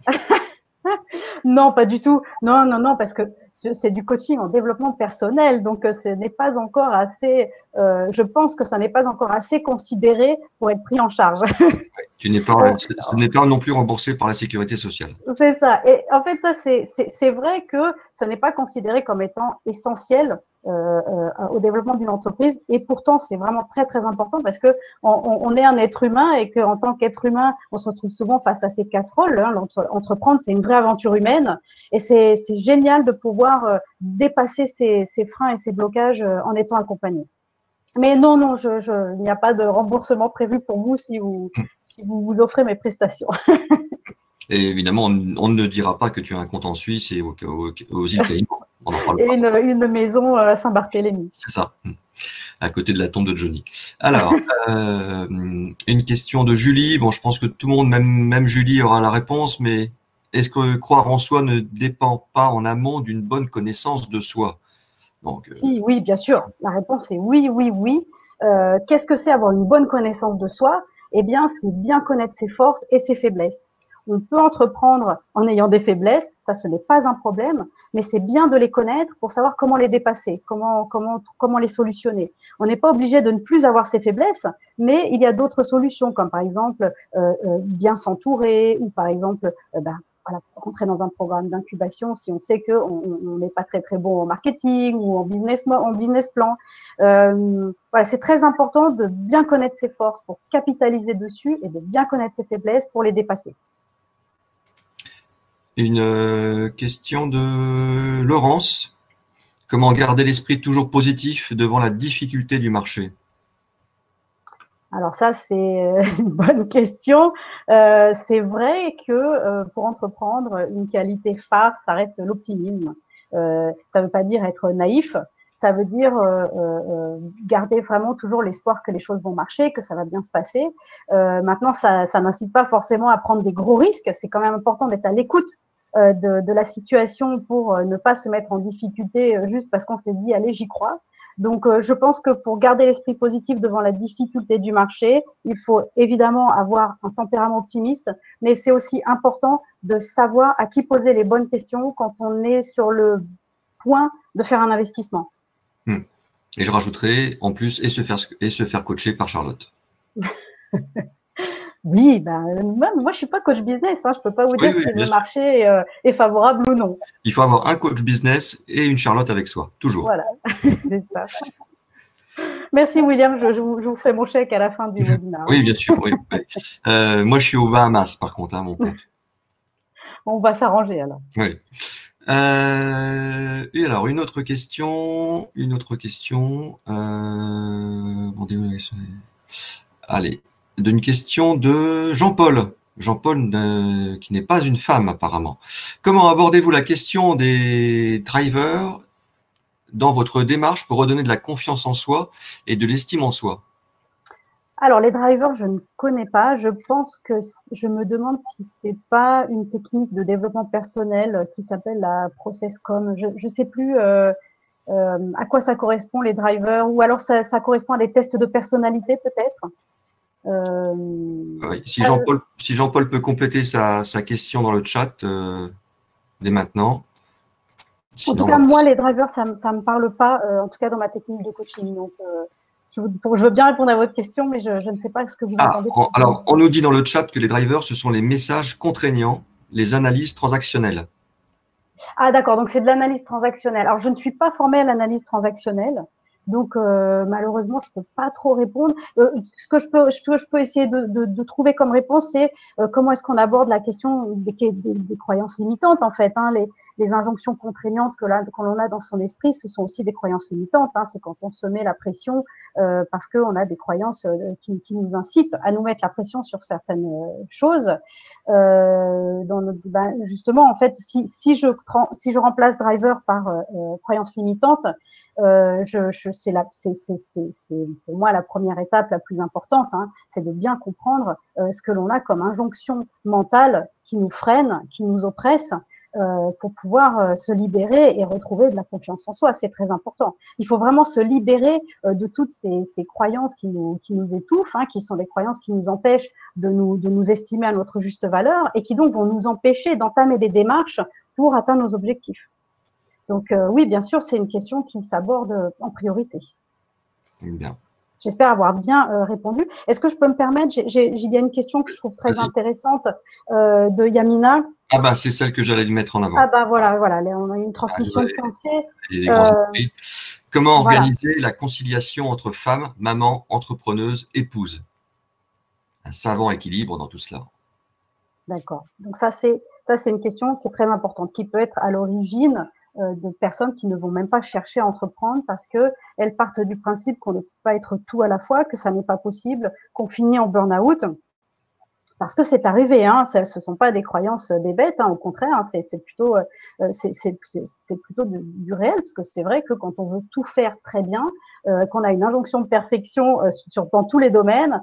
Non, pas du tout. Non, non, non, parce que c'est du coaching en développement personnel, donc ce n'est pas encore assez. Je pense que ça n'est pas encore assez considéré pour être pris en charge. Ce n'est pas non plus remboursé par la sécurité sociale. C'est ça. Et en fait, ça, c'est vrai que ce n'est pas considéré comme étant essentiel au développement d'une entreprise. Et pourtant, c'est vraiment très, très important parce que on est un être humain et qu'en tant qu'être humain, on se retrouve souvent face à ces casseroles. Hein. Entreprendre, c'est une vraie aventure humaine. Et c'est génial de pouvoir dépasser ces freins et ces blocages en étant accompagné. Mais non, non, il n'y a pas de remboursement prévu pour vous si vous offrez mes prestations. Et évidemment, on ne dira pas que tu as un compte en Suisse et aux îles Caïmans. On en parle Et pas. une maison à Saint-Barthélemy. C'est ça, à côté de la tombe de Johnny. Alors, une question de Julie. Bon, je pense que tout le monde, même Julie, aura la réponse, mais est-ce que croire en soi ne dépend pas en amont d'une bonne connaissance de soi? Donc, Si, oui, bien sûr. La réponse est oui, oui, oui. Qu'est-ce que c'est avoir une bonne connaissance de soi? Eh bien, c'est bien connaître ses forces et ses faiblesses. On peut entreprendre en ayant des faiblesses, ça ce n'est pas un problème, mais c'est bien de les connaître pour savoir comment les dépasser, comment les solutionner. On n'est pas obligé de ne plus avoir ces faiblesses, mais il y a d'autres solutions, comme par exemple bien s'entourer, ou par exemple voilà, rentrer dans un programme d'incubation si on sait qu'on n'est pas très très bon en marketing ou en business plan. Voilà, c'est très important de bien connaître ses forces pour capitaliser dessus et de bien connaître ses faiblesses pour les dépasser. une question de Laurence. Comment garder l'esprit toujours positif devant la difficulté du marché? Alors ça, c'est une bonne question. C'est vrai que pour entreprendre, une qualité phare, ça reste l'optimisme. Ça ne veut pas dire être naïf, ça veut dire garder vraiment toujours l'espoir que les choses vont marcher, que ça va bien se passer. Maintenant, ça n'incite pas forcément à prendre des gros risques. C'est quand même important d'être à l'écoute de la situation pour ne pas se mettre en difficulté juste parce qu'on s'est dit, allez, j'y crois. Donc, je pense que pour garder l'esprit positif devant la difficulté du marché, il faut évidemment avoir un tempérament optimiste, mais c'est aussi important de savoir à qui poser les bonnes questions quand on est sur le point de faire un investissement. Et je rajouterai en plus et se faire coacher par Charlotte. Oui, moi je suis pas coach business, hein, je peux pas vous dire si le marché est favorable ou non. Il faut avoir un coach business et une Charlotte avec soi, toujours. Voilà, c'est ça. Merci William, je vous ferai mon chèque à la fin du webinaire. Oui, bien sûr. Oui. Moi, je suis aux Bahamas, par contre, hein, mon compte. On va s'arranger alors. Oui. Et alors, une autre question. Allez, d'une question de Jean-Paul. Jean-Paul, qui n'est pas une femme apparemment. Comment abordez-vous la question des drivers dans votre démarche pour redonner de la confiance en soi et de l'estime en soi? Alors, les drivers, je ne connais pas. Je pense que je me demande si c'est pas une technique de développement personnel qui s'appelle la process-com. Je sais plus à quoi ça correspond, les drivers, ou alors ça correspond à des tests de personnalité peut-être. Oui. Si Jean-Paul peut compléter sa question dans le chat dès maintenant. En tout cas, moi, les drivers, ça me parle pas, en tout cas dans ma technique de coaching. Donc, je veux bien répondre à votre question, mais je ne sais pas ce que vous entendez. Alors, on nous dit dans le chat que les drivers, ce sont les messages contraignants, les analyses transactionnelles. Ah, d'accord. Donc, c'est de l'analyse transactionnelle. Alors, je ne suis pas formée à l'analyse transactionnelle. Donc malheureusement, je peux pas trop répondre. Ce que je peux essayer de trouver comme réponse, c'est comment est-ce qu'on aborde la question des croyances limitantes en fait. Hein, les injonctions contraignantes que l'on a dans son esprit, ce sont aussi des croyances limitantes. Hein, c'est quand on se met la pression parce qu'on a des croyances qui nous incitent à nous mettre la pression sur certaines choses. Justement, en fait, si je remplace driver par croyance limitante, c'est pour moi la première étape la plus importante, hein, c'est de bien comprendre ce que l'on a comme injonction mentale qui nous freine, qui nous oppresse, pour pouvoir se libérer et retrouver de la confiance en soi. C'est très important. Il faut vraiment se libérer de toutes ces croyances qui nous étouffent, hein, qui sont des croyances qui nous empêchent de nous estimer à notre juste valeur et qui donc vont nous empêcher d'entamer des démarches pour atteindre nos objectifs. Donc oui, bien sûr, c'est une question qui s'aborde en priorité. Bien. J'espère avoir bien répondu. Est-ce que je peux me permettre, il y a une question que je trouve très intéressante de Yamina. Ah bah c'est celle que j'allais mettre en avant. Ah bah voilà, on a une transmission de pensée. Comment organiser la conciliation entre femme, maman, entrepreneuse, épouse? Un savant équilibre dans tout cela. D'accord. Donc ça c'est une question qui est très importante, qui peut être à l'origine de personnes qui ne vont même pas chercher à entreprendre parce que elles partent du principe qu'on ne peut pas être tout à la fois, que ça n'est pas possible, qu'on finit en burn-out. Parce que c'est arrivé, hein, ce sont pas des croyances des bêtes, hein, au contraire, hein, c'est plutôt du réel, parce que c'est vrai que quand on veut tout faire très bien, qu'on a une injonction de perfection dans tous les domaines,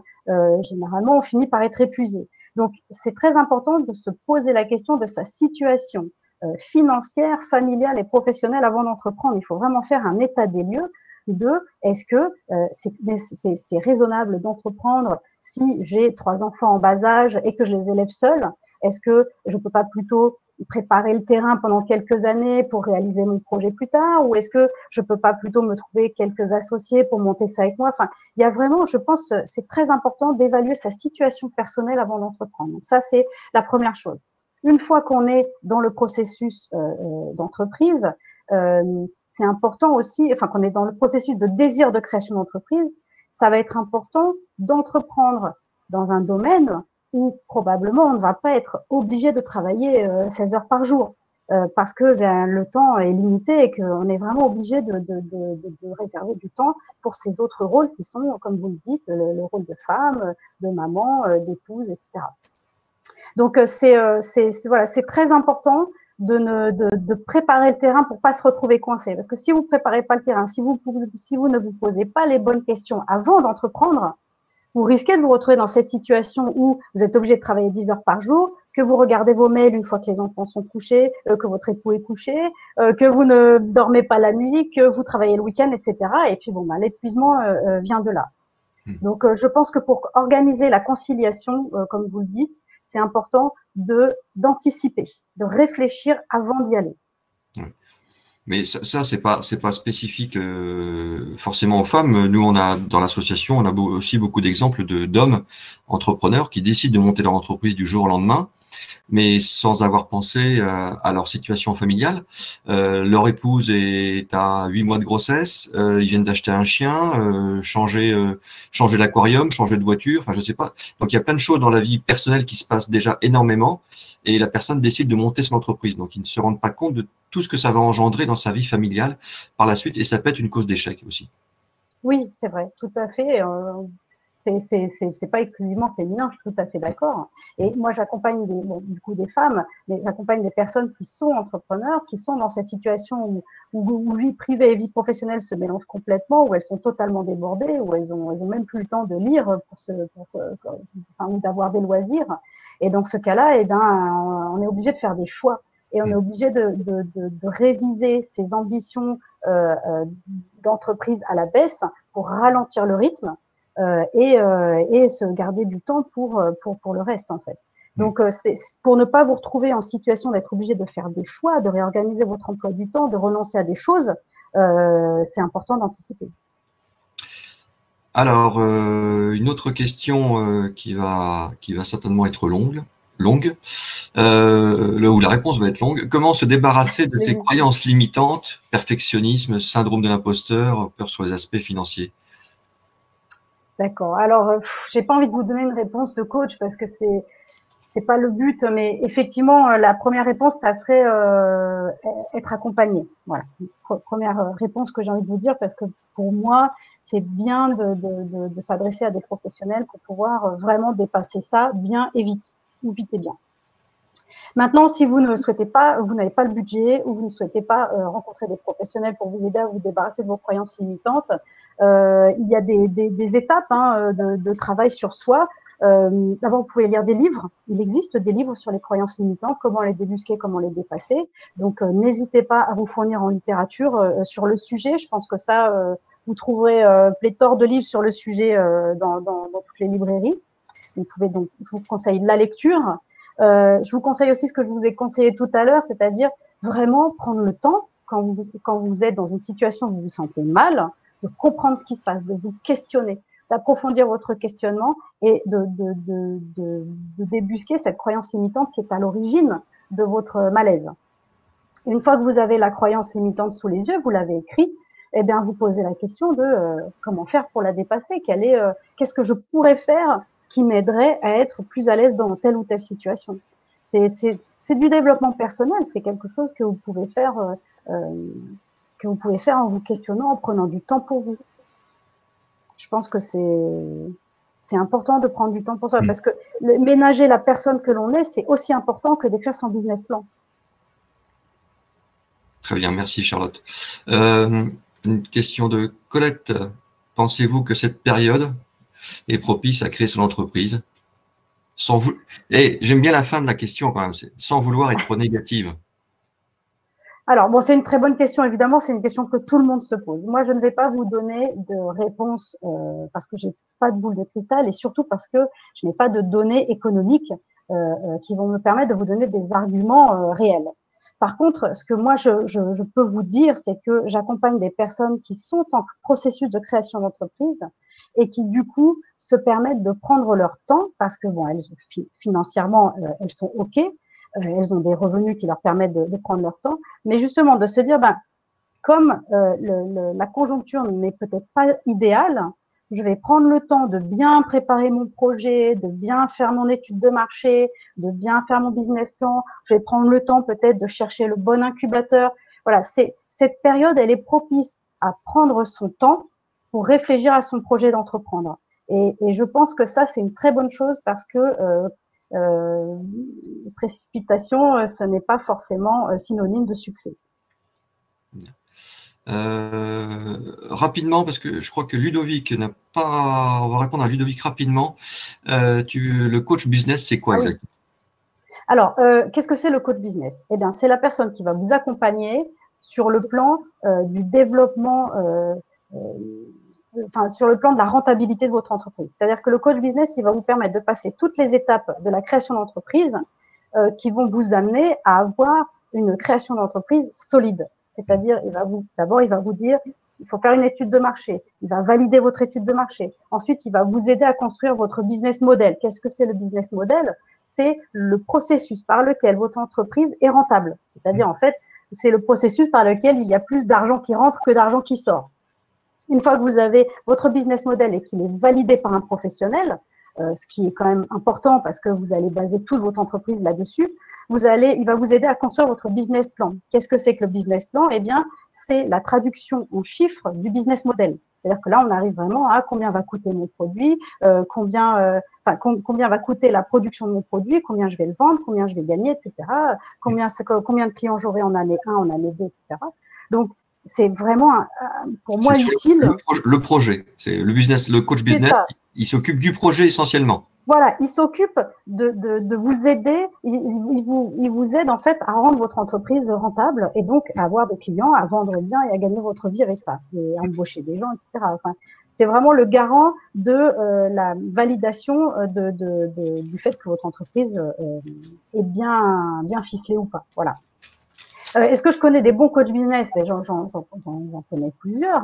généralement on finit par être épuisé. Donc c'est très important de se poser la question de sa situation financière, familiale et professionnelle avant d'entreprendre. Il faut vraiment faire un état des lieux de est-ce que c'est raisonnable d'entreprendre si j'ai 3 enfants en bas âge et que je les élève seuls? Est-ce que je peux pas plutôt préparer le terrain pendant quelques années pour réaliser mon projet plus tard? Ou est-ce que je peux pas plutôt me trouver quelques associés pour monter ça avec moi? Enfin, il y a vraiment, je pense, c'est très important d'évaluer sa situation personnelle avant d'entreprendre. Donc ça, c'est la première chose. Une fois qu'on est dans le processus d'entreprise, c'est important aussi, enfin qu'on est dans le processus de désir de création d'entreprise, ça va être important d'entreprendre dans un domaine où probablement on ne va pas être obligé de travailler 16 heures par jour parce que le temps est limité et qu'on est vraiment obligé de réserver du temps pour ces autres rôles qui sont, comme vous le dites, le rôle de femme, de maman, d'épouse, etc. Donc c'est très important de préparer le terrain pour pas se retrouver coincé. Parce que si vous préparez pas le terrain, si vous ne vous posez pas les bonnes questions avant d'entreprendre, vous risquez de vous retrouver dans cette situation où vous êtes obligé de travailler 10 heures par jour, que vous regardez vos mails une fois que les enfants sont couchés, que votre époux est couché, que vous ne dormez pas la nuit, que vous travaillez le week-end, etc. Et puis bon, l'épuisement vient de là. Donc je pense que pour organiser la conciliation, comme vous le dites, c'est important d'anticiper, de réfléchir avant d'y aller. Mais ça c'est pas spécifique forcément aux femmes. Nous, on a dans l'association, on a aussi beaucoup d'exemples d'hommes entrepreneurs qui décident de monter leur entreprise du jour au lendemain, mais sans avoir pensé à leur situation familiale. Leur épouse est à 8 mois de grossesse, ils viennent d'acheter un chien, changer l'aquarium, changer de voiture, enfin je sais pas. Donc il y a plein de choses dans la vie personnelle qui se passent déjà énormément et la personne décide de monter son entreprise. Donc ils ne se rendent pas compte de tout ce que ça va engendrer dans sa vie familiale par la suite et ça peut être une cause d'échec aussi. Oui, c'est vrai, tout à fait. C'est pas exclusivement féminin, je suis tout à fait d'accord. Et moi, j'accompagne des femmes, mais j'accompagne des personnes qui sont entrepreneurs, qui sont dans cette situation où vie privée et vie professionnelle se mélangent complètement, où elles sont totalement débordées, où elles ont même plus le temps de lire ou d'avoir des loisirs. Et dans ce cas-là, on est obligé de faire des choix. Et on est obligé de réviser ses ambitions d'entreprise à la baisse pour ralentir le rythme et se garder du temps pour le reste en fait. Donc c'est pour ne pas vous retrouver en situation d'être obligé de faire des choix, de réorganiser votre emploi du temps, de renoncer à des choses, c'est important d'anticiper. Alors, une autre question qui va certainement être longue. longue, où la réponse va être longue. Comment se débarrasser de ces croyances limitantes, perfectionnisme, syndrome de l'imposteur, peur sur les aspects financiers? D'accord. Alors, j'ai pas envie de vous donner une réponse de coach parce que c'est pas le but, mais effectivement, la première réponse, ça serait être accompagné. Voilà, première réponse que j'ai envie de vous dire, parce que pour moi, c'est bien de s'adresser à des professionnels pour pouvoir vraiment dépasser ça bien et vite, ou vite et bien. Maintenant, si vous ne souhaitez pas, vous n'avez pas le budget ou vous ne souhaitez pas rencontrer des professionnels pour vous aider à vous débarrasser de vos croyances limitantes, il y a des étapes de travail sur soi. D'abord, vous pouvez lire des livres. Il existe des livres sur les croyances limitantes, comment les débusquer, comment les dépasser. Donc, n'hésitez pas à vous fournir en littérature sur le sujet. Je pense que ça, vous trouverez pléthore de livres sur le sujet dans toutes les librairies. Vous pouvez donc, je vous conseille la lecture. Je vous conseille aussi ce que je vous ai conseillé tout à l'heure, c'est-à-dire vraiment prendre le temps quand vous êtes dans une situation où vous vous sentez mal, de comprendre ce qui se passe, de vous questionner, d'approfondir votre questionnement et de débusquer cette croyance limitante qui est à l'origine de votre malaise. Une fois que vous avez la croyance limitante sous les yeux, vous l'avez écrit, eh bien vous posez la question de comment faire pour la dépasser, qu'est-ce que je pourrais faire qui m'aiderait à être plus à l'aise dans telle ou telle situation. C'est du développement personnel, c'est quelque chose que vous pouvez faire en vous questionnant, en prenant du temps pour vous. Je pense que c'est important de prendre du temps pour soi, parce que ménager la personne que l'on est, c'est aussi important que d'écrire son business plan. Très bien, merci Charlotte. Une question de Colette. Pensez-vous que cette période est propice à créer son entreprise sans vous... J'aime bien la fin de la question quand même, sans vouloir être trop négative. Alors, bon, c'est une très bonne question, évidemment, c'est une question que tout le monde se pose. Moi, je ne vais pas vous donner de réponse parce que j'ai pas de boule de cristal et surtout parce que je n'ai pas de données économiques qui vont me permettre de vous donner des arguments réels. Par contre, ce que moi, je peux vous dire, c'est que j'accompagne des personnes qui sont en processus de création d'entreprise et qui, du coup, se permettent de prendre leur temps parce que, bon, financièrement, elles sont OK. Elles ont des revenus qui leur permettent de prendre leur temps, mais justement de se dire, comme la conjoncture n'est peut-être pas idéale, je vais prendre le temps de bien préparer mon projet, de bien faire mon étude de marché, de bien faire mon business plan. Je vais prendre le temps peut-être de chercher le bon incubateur. Voilà, cette période, elle est propice à prendre son temps pour réfléchir à son projet d'entreprendre. Et je pense que ça, c'est une très bonne chose parce que précipitation, ce n'est pas forcément synonyme de succès. Rapidement, parce que je crois que Ludovic n'a pas... On va répondre à Ludovic rapidement. Le coach business, c'est quoi exactement? Alors, qu'est-ce que c'est le coach business? Eh bien, c'est la personne qui va vous accompagner sur le plan du développement sur le plan de la rentabilité de votre entreprise. C'est-à-dire que le coach business, il va vous permettre de passer toutes les étapes de la création d'entreprise qui vont vous amener à avoir une création d'entreprise solide. C'est-à-dire, d'abord, il va vous dire, il faut faire une étude de marché. Il va valider votre étude de marché. Ensuite, il va vous aider à construire votre business model. Qu'est-ce que c'est le business model? C'est le processus par lequel votre entreprise est rentable. C'est-à-dire, en fait, c'est le processus par lequel il y a plus d'argent qui rentre que d'argent qui sort. Une fois que vous avez votre business model et qu'il est validé par un professionnel, ce qui est quand même important parce que vous allez baser toute votre entreprise là-dessus, il va vous aider à construire votre business plan. Qu'est-ce que c'est que le business plan? Eh bien, c'est la traduction en chiffres du business model. C'est-à-dire que là, on arrive vraiment à combien va coûter mon produit, combien va coûter la production de mon produit, combien je vais le vendre, combien je vais gagner, etc. Combien de clients j'aurai en année 1, en année 2, etc. Donc, c'est vraiment, pour moi, utile. Le projet, c'est le business, le coach business, il s'occupe du projet essentiellement. Voilà, il s'occupe de vous aider, il vous aide en fait à rendre votre entreprise rentable et donc à avoir des clients, à vendre bien et à gagner votre vie avec ça, et à embaucher des gens, etc. Enfin, c'est vraiment le garant de la validation du fait que votre entreprise est bien ficelée ou pas. Voilà. Est-ce que je connais des bons coachs business? J'en connais plusieurs.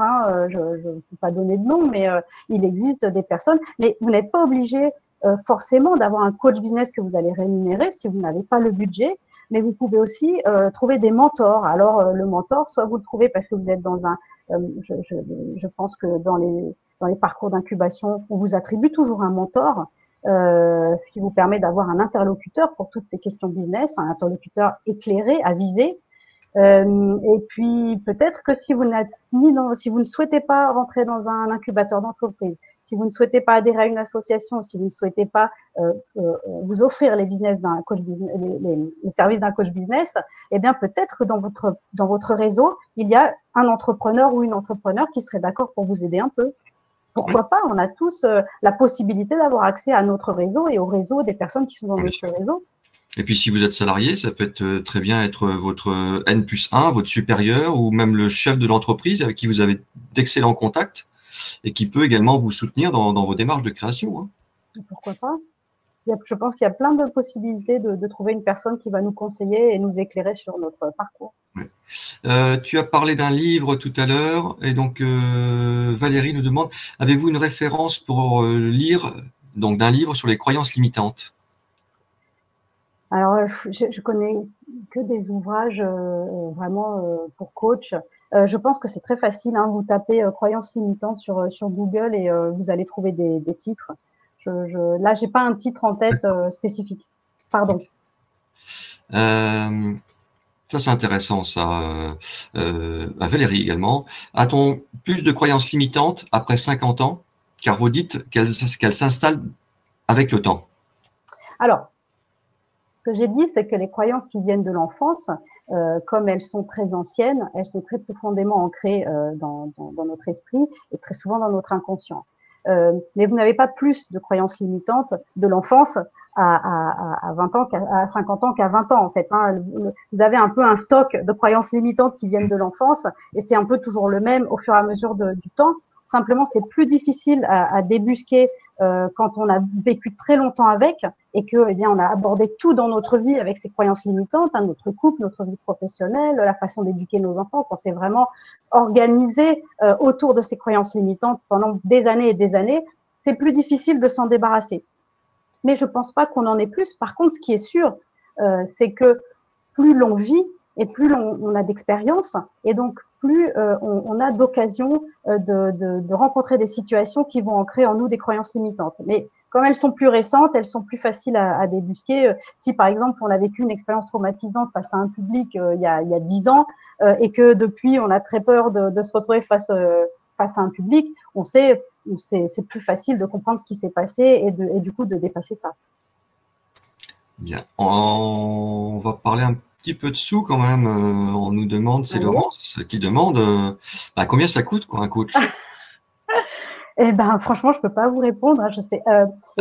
Je ne peux pas donner de nom, mais il existe des personnes. Mais vous n'êtes pas obligé forcément d'avoir un coach business que vous allez rémunérer si vous n'avez pas le budget, mais vous pouvez aussi trouver des mentors. Alors le mentor, soit vous le trouvez parce que vous êtes dans un, je pense que dans les parcours d'incubation, on vous attribue toujours un mentor, ce qui vous permet d'avoir un interlocuteur pour toutes ces questions business, un interlocuteur éclairé, avisé. Et puis peut-être que si vous si vous ne souhaitez pas rentrer dans un incubateur d'entreprise, si vous ne souhaitez pas adhérer à une association, si vous ne souhaitez pas vous offrir les business d'un coach, les services d'un coach business, eh bien peut-être que dans votre réseau, il y a un entrepreneur ou une entrepreneur qui serait d'accord pour vous aider un peu. Pourquoi pas? On a tous la possibilité d'avoir accès à notre réseau et au réseau des personnes qui sont dans notre réseau. Et puis, si vous êtes salarié, ça peut être très bien être votre N+1, votre supérieur, ou même le chef de l'entreprise avec qui vous avez d'excellents contacts et qui peut également vous soutenir dans vos démarches de création. Hein. Pourquoi pas? Je pense qu'il y a plein de possibilités de trouver une personne qui va nous conseiller et nous éclairer sur notre parcours. Ouais. Tu as parlé d'un livre tout à l'heure, et donc Valérie nous demande, avez-vous une référence pour lire donc d'un livre sur les croyances limitantes? Alors, je connais que des ouvrages vraiment pour coach. Je pense que c'est très facile. Hein, vous tapez croyances limitantes sur Google et vous allez trouver des titres. Là, j'ai pas un titre en tête spécifique. Pardon. Ça, c'est intéressant, ça. Valérie également. A-t-on plus de croyances limitantes après 50 ans? Car vous dites qu'elles s'installent avec le temps. Alors, ce que j'ai dit, c'est que les croyances qui viennent de l'enfance, comme elles sont très anciennes, elles sont très profondément ancrées dans notre esprit et très souvent dans notre inconscient. Mais vous n'avez pas plus de croyances limitantes de l'enfance à 20 ans, à 50 ans qu'à 20 ans, en fait. Hein. Vous avez un peu un stock de croyances limitantes qui viennent de l'enfance et c'est un peu toujours le même au fur et à mesure du temps. Simplement, c'est plus difficile à débusquer quand on a vécu très longtemps avec et que, eh bien, on a abordé tout dans notre vie avec ces croyances limitantes, hein, notre couple, notre vie professionnelle, la façon d'éduquer nos enfants, qu'on s'est vraiment organisé autour de ces croyances limitantes pendant des années et des années, c'est plus difficile de s'en débarrasser. Mais je pense pas qu'on en ait plus. Par contre, ce qui est sûr, c'est que plus l'on vit et plus on a d'expérience, et donc plus on a d'occasion de rencontrer des situations qui vont ancrer en nous des croyances limitantes. Mais comme elles sont plus récentes, elles sont plus faciles à débusquer. Si par exemple on a vécu une expérience traumatisante face à un public il y a 10 ans et que depuis on a très peur de se retrouver face à un public, on sait c'est plus facile de comprendre ce qui s'est passé et du coup de dépasser ça. Bien, on va parler un petit peu de sous quand même. On nous demande, c'est Laurence qui demande combien ça coûte quoi un coach? Eh ben, franchement, je peux pas vous répondre. Hein, je sais.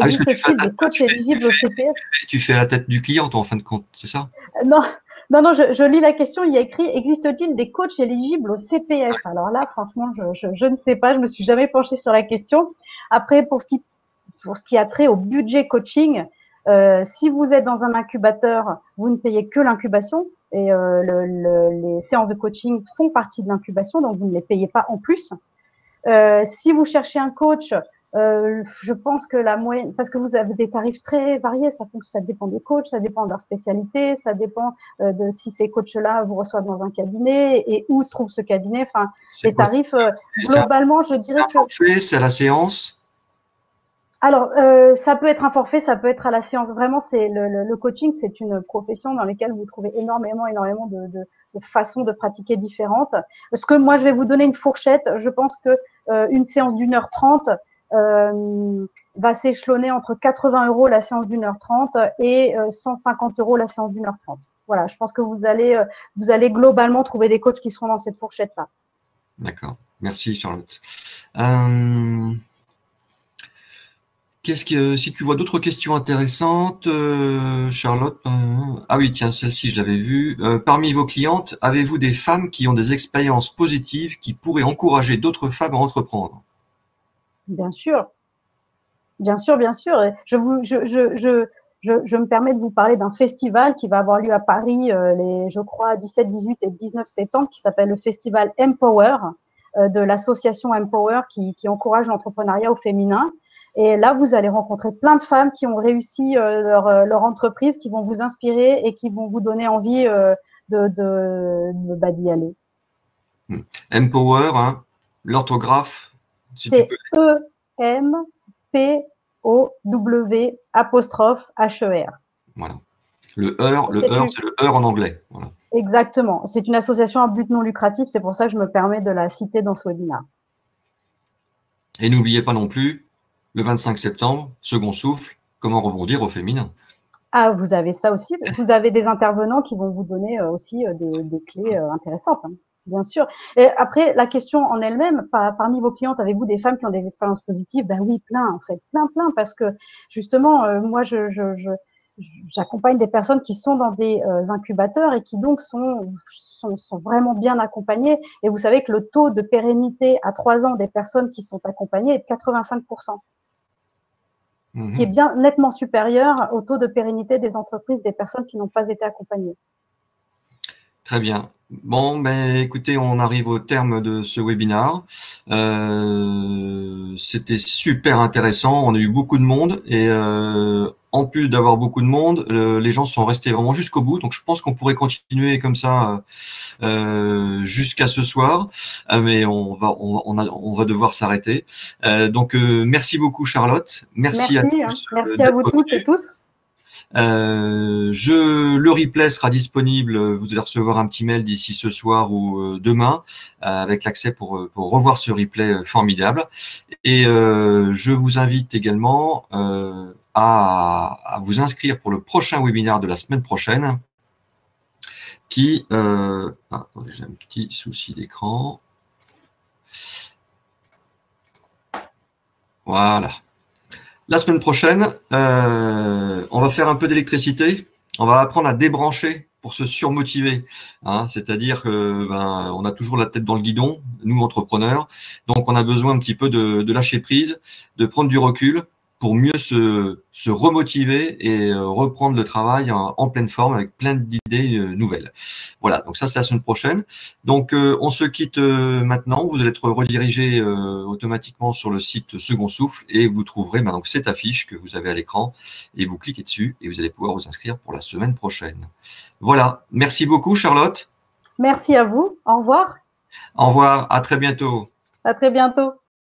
Existe-t-il des coachs éligibles au CPF? Tu fais la tête du client, toi, en fin de compte, c'est ça? Non, non, je lis la question. Il y a écrit: existe-t-il des coachs éligibles au CPF? Alors là, franchement, je ne sais pas. Je me suis jamais penchée sur la question. Après, pour ce qui a trait au budget coaching, si vous êtes dans un incubateur, vous ne payez que l'incubation et les séances de coaching font partie de l'incubation, donc vous ne les payez pas en plus. Si vous cherchez un coach, je pense que la moyenne, parce que vous avez des tarifs très variés, ça dépend des coachs, ça dépend de leur spécialité, ça dépend de si ces coachs-là vous reçoivent dans un cabinet et où se trouve ce cabinet. Enfin, les tarifs, globalement, je dirais que… C'est un forfait, c'est à la séance? Alors, ça peut être un forfait, ça peut être à la séance. Vraiment, c'est le coaching, c'est une profession dans laquelle vous trouvez énormément de façons de pratiquer différentes. Ce que moi, je vais vous donner une fourchette. Je pense que une séance d'1h30 va s'échelonner entre 80 € la séance d'1h30 et 150 € la séance d'1h30. Voilà, je pense que vous allez globalement trouver des coachs qui seront dans cette fourchette-là. D'accord. Merci, Charlotte. Si tu vois d'autres questions intéressantes, Charlotte, ah oui, tiens, celle-ci, je l'avais vue. Parmi vos clientes, avez-vous des femmes qui ont des expériences positives qui pourraient encourager d'autres femmes à entreprendre? Bien sûr. Bien sûr, bien sûr. Je me permets de vous parler d'un festival qui va avoir lieu à Paris je crois, 17, 18 et 19 septembre, qui s'appelle le festival Empower, de l'association Empower qui encourage l'entrepreneuriat au féminin. Et là, vous allez rencontrer plein de femmes qui ont réussi leur entreprise, qui vont vous inspirer et qui vont vous donner envie d'y aller. Empower, hein, l'orthographe, si tu C'est peux. E-M-P-O-W apostrophe H-E-R. Voilà. Le heure, c'est le heure en anglais. Voilà. Exactement. C'est une association à but non lucratif. C'est pour ça que je me permets de la citer dans ce webinaire. Et n'oubliez pas non plus, le 25 septembre, second souffle, comment rebondir au féminin. Ah, vous avez ça aussi. Vous avez des intervenants qui vont vous donner aussi des clés intéressantes, hein, bien sûr. Et après, la question en elle-même, parmi vos clientes, avez-vous des femmes qui ont des expériences positives? Ben oui, plein, en fait, plein, parce que justement, moi, j'accompagne des personnes qui sont dans des incubateurs et qui donc sont vraiment bien accompagnées. Et vous savez que le taux de pérennité à 3 ans des personnes qui sont accompagnées est de 85%. Ce qui est bien nettement supérieur au taux de pérennité des entreprises des personnes qui n'ont pas été accompagnées. Très bien. Bon, ben, écoutez, on arrive au terme de ce webinaire. C'était super intéressant. On a eu beaucoup de monde et en plus d'avoir beaucoup de monde, les gens sont restés vraiment jusqu'au bout. Donc, je pense qu'on pourrait continuer comme ça jusqu'à ce soir, mais on va devoir s'arrêter. Donc, merci beaucoup, Charlotte. Merci à tous. Merci à vous toutes et tous. Le replay sera disponible. Vous allez recevoir un petit mail d'ici ce soir ou demain avec l'accès pour revoir ce replay formidable. Et je vous invite également à vous inscrire pour le prochain webinaire de la semaine prochaine qui... attendez, j'ai un petit souci d'écran. Voilà. La semaine prochaine, on va faire un peu d'électricité. On va apprendre à débrancher pour se surmotiver. Hein, c'est-à-dire que on a toujours la tête dans le guidon, nous entrepreneurs. Donc, on a besoin un petit peu de lâcher prise, de prendre du recul pour mieux se remotiver et reprendre le travail en pleine forme avec plein d'idées nouvelles. Voilà, donc ça c'est la semaine prochaine. Donc on se quitte maintenant, vous allez être redirigé automatiquement sur le site Second Souffle et vous trouverez donc cette affiche que vous avez à l'écran et vous cliquez dessus et vous allez pouvoir vous inscrire pour la semaine prochaine. Voilà, merci beaucoup Charlotte. Merci à vous, au revoir. Au revoir, à très bientôt. À très bientôt.